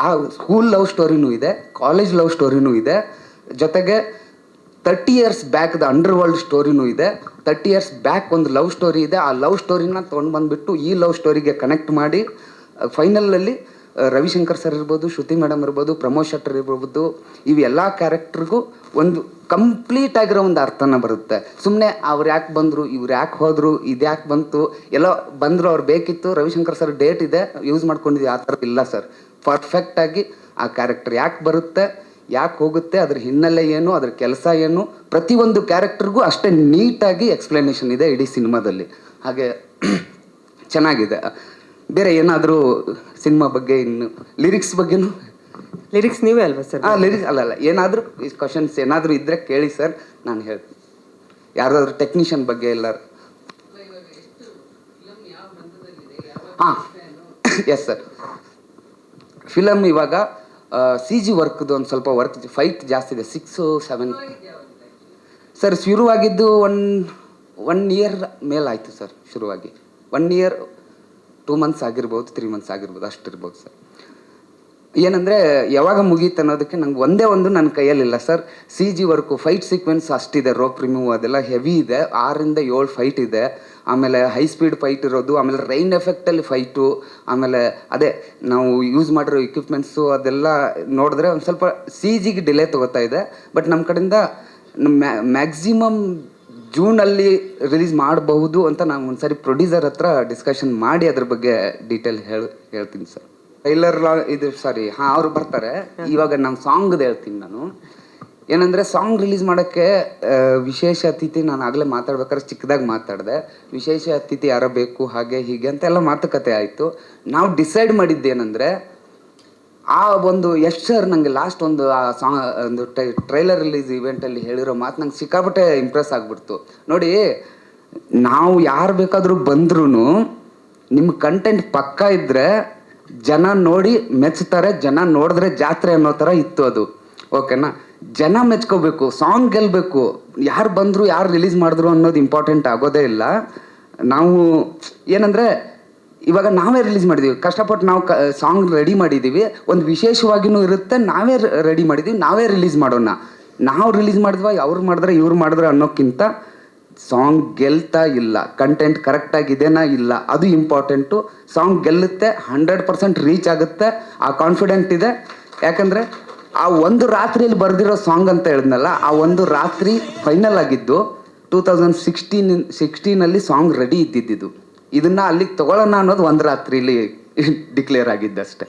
ಆ ಸ್ಕೂಲ್ ಲವ್ ಸ್ಟೋರಿನೂ ಇದೆ, ಕಾಲೇಜ್ ಲವ್ ಸ್ಟೋರಿನೂ ಇದೆ, ಜೊತೆಗೆ 30 years ಬ್ಯಾಕ್ದ ಅಂಡರ್ ವರ್ಲ್ಡ್ ಸ್ಟೋರಿನೂ ಇದೆ. 30 years ಬ್ಯಾಕ್ ಒಂದು ಲವ್ ಸ್ಟೋರಿ ಇದೆ. ಆ ಲವ್ ಸ್ಟೋರಿನ ತೊಗೊಂಡು ಬಂದುಬಿಟ್ಟು ಈ ಲವ್ ಸ್ಟೋರಿಗೆ ಕನೆಕ್ಟ್ ಮಾಡಿ ಫೈನಲಲ್ಲಿ ರವಿಶಂಕರ್ ಸರ್ ಇರ್ಬೋದು, ಶ್ರುತಿ ಮೇಡಮ್ ಇರ್ಬೋದು, ಪ್ರಮೋದ್ ಶೆಟ್ಟರ್ ಇರ್ಬೋದು, ಇವೆಲ್ಲ ಕ್ಯಾರೆಕ್ಟ್ರಿಗೂ ಒಂದು ಕಂಪ್ಲೀಟ್ ಆಗಿರೋ ಒಂದು ಅರ್ಥನ ಬರುತ್ತೆ. ಸುಮ್ಮನೆ ಅವ್ರು ಯಾಕೆ ಬಂದರು, ಇವ್ರು ಯಾಕೆ ಹೋದರು, ಇದು ಯಾಕೆ ಬಂತು, ಎಲ್ಲ ಬಂದರು, ಅವ್ರು ಬೇಕಿತ್ತು, ರವಿಶಂಕರ್ ಸರ್ ಡೇಟ್ ಇದೆ ಯೂಸ್ ಮಾಡ್ಕೊಂಡಿದ್ದೀವಿ, ಆ ಥರ ಇಲ್ಲ ಸರ್. ಪರ್ಫೆಕ್ಟಾಗಿ ಆ ಕ್ಯಾರೆಕ್ಟರ್ ಯಾಕೆ ಬರುತ್ತೆ, ಯಾಕೆ ಹೋಗುತ್ತೆ, ಅದ್ರ ಹಿನ್ನೆಲೆ ಏನು, ಅದ್ರ ಕೆಲಸ ಏನು, ಪ್ರತಿಯೊಂದು ಕ್ಯಾರೆಕ್ಟರ್ಗೂ ಅಷ್ಟೇ ನೀಟಾಗಿ ಎಕ್ಸ್ಪ್ಲನೇಷನ್ ಇದೆ ಇಡೀ ಸಿನಿಮಾದಲ್ಲಿ. ಹಾಗೆ ಚೆನ್ನಾಗಿದೆ. ಬೇರೆ ಏನಾದರೂ ಸಿನಿಮಾ ಬಗ್ಗೆ, ಇನ್ನು ಲಿರಿಕ್ಸ್ ಬಗ್ಗೆನೂ? ಲಿರಿಕ್ಸ್ ನೀವೇ ಅಲ್ವಾ ಸರ್? ಲಿರಿಕ್ಸ್ ಅಲ್ಲಲ್ಲ, ಏನಾದರೂ ಕ್ವಶನ್ಸ್ ಏನಾದರೂ ಇದ್ದರೆ ಕೇಳಿ ಸರ್, ನಾನು ಹೇಳ್ತೀನಿ. ಯಾರಾದರೂ ಟೆಕ್ನಿಷಿಯನ್ ಬಗ್ಗೆ ಎಲ್ಲರೂ? Yes sir. ಫಿಲಮ್ ಇವಾಗ CG ವರ್ಕ್ದು ಒಂದು ಸ್ವಲ್ಪ ಫೈಟ್ ಜಾಸ್ತಿ ಇದೆ. 6-7 ಸರ್ ಶುರುವಾಗಿದ್ದು 1 year ಮೇಲಾಯಿತು ಸರ್. ಶುರುವಾಗಿ 1 year 2 months ಆಗಿರ್ಬೋದು, 3 months ಆಗಿರ್ಬೋದು, ಅಷ್ಟಿರ್ಬೋದು ಸರ್. ಏನಂದರೆ ಯಾವಾಗ ಮುಗೀತು ಅನ್ನೋದಕ್ಕೆ ನಂಗೆ ಒಂದೇ ಒಂದು ನನ್ನ ಕೈಯಲ್ಲಿಲ್ಲ sir. CG work, fight sequence ಅಷ್ಟಿದೆ, ರೋಪ್ ರಿಮೂವ್ ಅದೆಲ್ಲ ಹೆವಿ ಇದೆ, 6-7 ಫೈಟ್ ಇದೆ. ಆಮೇಲೆ ಹೈ ಸ್ಪೀಡ್ ಫೈಟ್ ಇರೋದು, ಆಮೇಲೆ ರೈನ್ ಎಫೆಕ್ಟಲ್ಲಿ ಫೈಟು, ಆಮೇಲೆ ಅದೇ ನಾವು ಯೂಸ್ ಮಾಡಿರೋ ಇಕ್ವಿಪ್ಮೆಂಟ್ಸು ಅದೆಲ್ಲ ನೋಡಿದ್ರೆ ಒಂದು ಸ್ವಲ್ಪ CGಗೆ ಡಿಲೇ ತೊಗೋತಾ ಇದೆ. ಬಟ್ ನಮ್ಮ ಕಡೆಯಿಂದ ಮ್ಯಾಕ್ಸಿಮಮ್ ಜೂನಲ್ಲಿ ರಿಲೀಸ್ ಮಾಡಬಹುದು ಅಂತ ನಾನು ಒಂದ್ಸರಿ ಪ್ರೊಡ್ಯೂಸರ್ ಹತ್ರ ಡಿಸ್ಕಷನ್ ಮಾಡಿ ಅದ್ರ ಬಗ್ಗೆ ಡೀಟೇಲ್ ಹೇಳ್ತೀನಿ ಸರ್. ಟ್ರೈಲರ್ ಇದು ಸಾರಿ ಅವರು ಬರ್ತಾರೆ. ಇವಾಗ ನಮ್ಮ ಸಾಂಗ್ದು ಹೇಳ್ತೀನಿ ನಾನು. ಏನಂದರೆ ಸಾಂಗ್ ರಿಲೀಸ್ ಮಾಡೋಕ್ಕೆ ವಿಶೇಷ ಅತಿಥಿ, ನಾನು ಆಗಲೇ ಮಾತಾಡ್ಬೇಕಾದ್ರೆ ಚಿಕ್ಕದಾಗಿ ಮಾತಾಡಿದೆ, ವಿಶೇಷ ಅತಿಥಿ ಯಾರೋ ಬೇಕು ಹಾಗೆ ಹೀಗೆ ಅಂತೆಲ್ಲ ಮಾತುಕತೆ ಆಯಿತು. ನಾವು ಡಿಸೈಡ್ ಮಾಡಿದ್ದೇನೆಂದರೆ, ಆ ಒಂದು ಯಶ್ ಸರ್ ನನಗೆ ಲಾಸ್ಟ್ ಒಂದು ಆ ಒಂದು ಟ್ರೈಲರ್ ರಿಲೀಸ್ ಇವೆಂಟಲ್ಲಿ ಹೇಳಿರೋ ಮಾತು ನಂಗೆ ಸಿಕ್ಕಾಪಟ್ಟೆ ಇಂಪ್ರೆಸ್ ಆಗಿಬಿಡ್ತು. ನೋಡಿ, ನಾವು ಯಾರು ಬೇಕಾದರೂ ಬಂದ್ರೂ ನಿಮ್ಮ ಕಂಟೆಂಟ್ ಪಕ್ಕ ಇದ್ದರೆ ಜನ ನೋಡಿ ಮೆಚ್ಚುತ್ತಾರೆ, ಜನ ನೋಡಿದ್ರೆ ಜಾತ್ರೆ ಅನ್ನೋ ಥರ ಇತ್ತು ಅದು. ಓಕೆನಾ? ಜನ ಮೆಚ್ಕೋಬೇಕು, ಸಾಂಗ್ ಗೆಲ್ಲಬೇಕು. ಯಾರು ಬಂದರು ಯಾರು ರಿಲೀಸ್ ಮಾಡಿದ್ರು ಅನ್ನೋದು ಇಂಪಾರ್ಟೆಂಟ್ ಆಗೋದೇ ಇಲ್ಲ. ನಾವು ಏನಂದರೆ ಇವಾಗ ನಾವೇ ರಿಲೀಸ್ ಮಾಡಿದ್ದೀವಿ, ಕಷ್ಟಪಟ್ಟು ನಾವು ಸಾಂಗ್ ರೆಡಿ ಮಾಡಿದ್ದೀವಿ, ಒಂದು ವಿಶೇಷವಾಗಿಯೂ ಇರುತ್ತೆ, ನಾವೇ ರೆಡಿ ಮಾಡಿದ್ದೀವಿ, ನಾವೇ ರಿಲೀಸ್ ಮಾಡೋಣ. ನಾವು ರಿಲೀಸ್ ಮಾಡಿದ್ವಾ ಅವ್ರು ಮಾಡಿದ್ರೆ ಇವ್ರು ಮಾಡಿದ್ರೆ ಅನ್ನೋಕ್ಕಿಂತ ಸಾಂಗ್ ಗೆಲ್ತಾ ಇಲ್ಲ, ಕಂಟೆಂಟ್ ಕರೆಕ್ಟಾಗಿದೆನಾ ಇಲ್ಲ, ಅದು ಇಂಪಾರ್ಟೆಂಟು. ಸಾಂಗ್ ಗೆಲ್ಲುತ್ತೆ, 100% ರೀಚ್ ಆಗುತ್ತೆ, ಆ ಕಾನ್ಫಿಡೆಂಟ್ ಇದೆ. ಯಾಕಂದರೆ ಆ ಒಂದು ರಾತ್ರಿಯಲ್ಲಿ ಬರೆದಿರೋ ಸಾಂಗ್ ಅಂತ ಹೇಳಿದ್ನಲ್ಲ, ಆ ಒಂದು ರಾತ್ರಿ ಫೈನಲ್ ಆಗಿದ್ದು 2016 ಸಾಂಗ್ ರೆಡಿ ಇದ್ದಿದ್ದು. ಇದನ್ನು ಅಲ್ಲಿಗೆ ತೊಗೊಳ್ಳೋಣ ಅನ್ನೋದು ಒಂದು ರಾತ್ರಿಲಿ ಡಿಕ್ಲೇರ್ ಆಗಿದ್ದಷ್ಟೇ.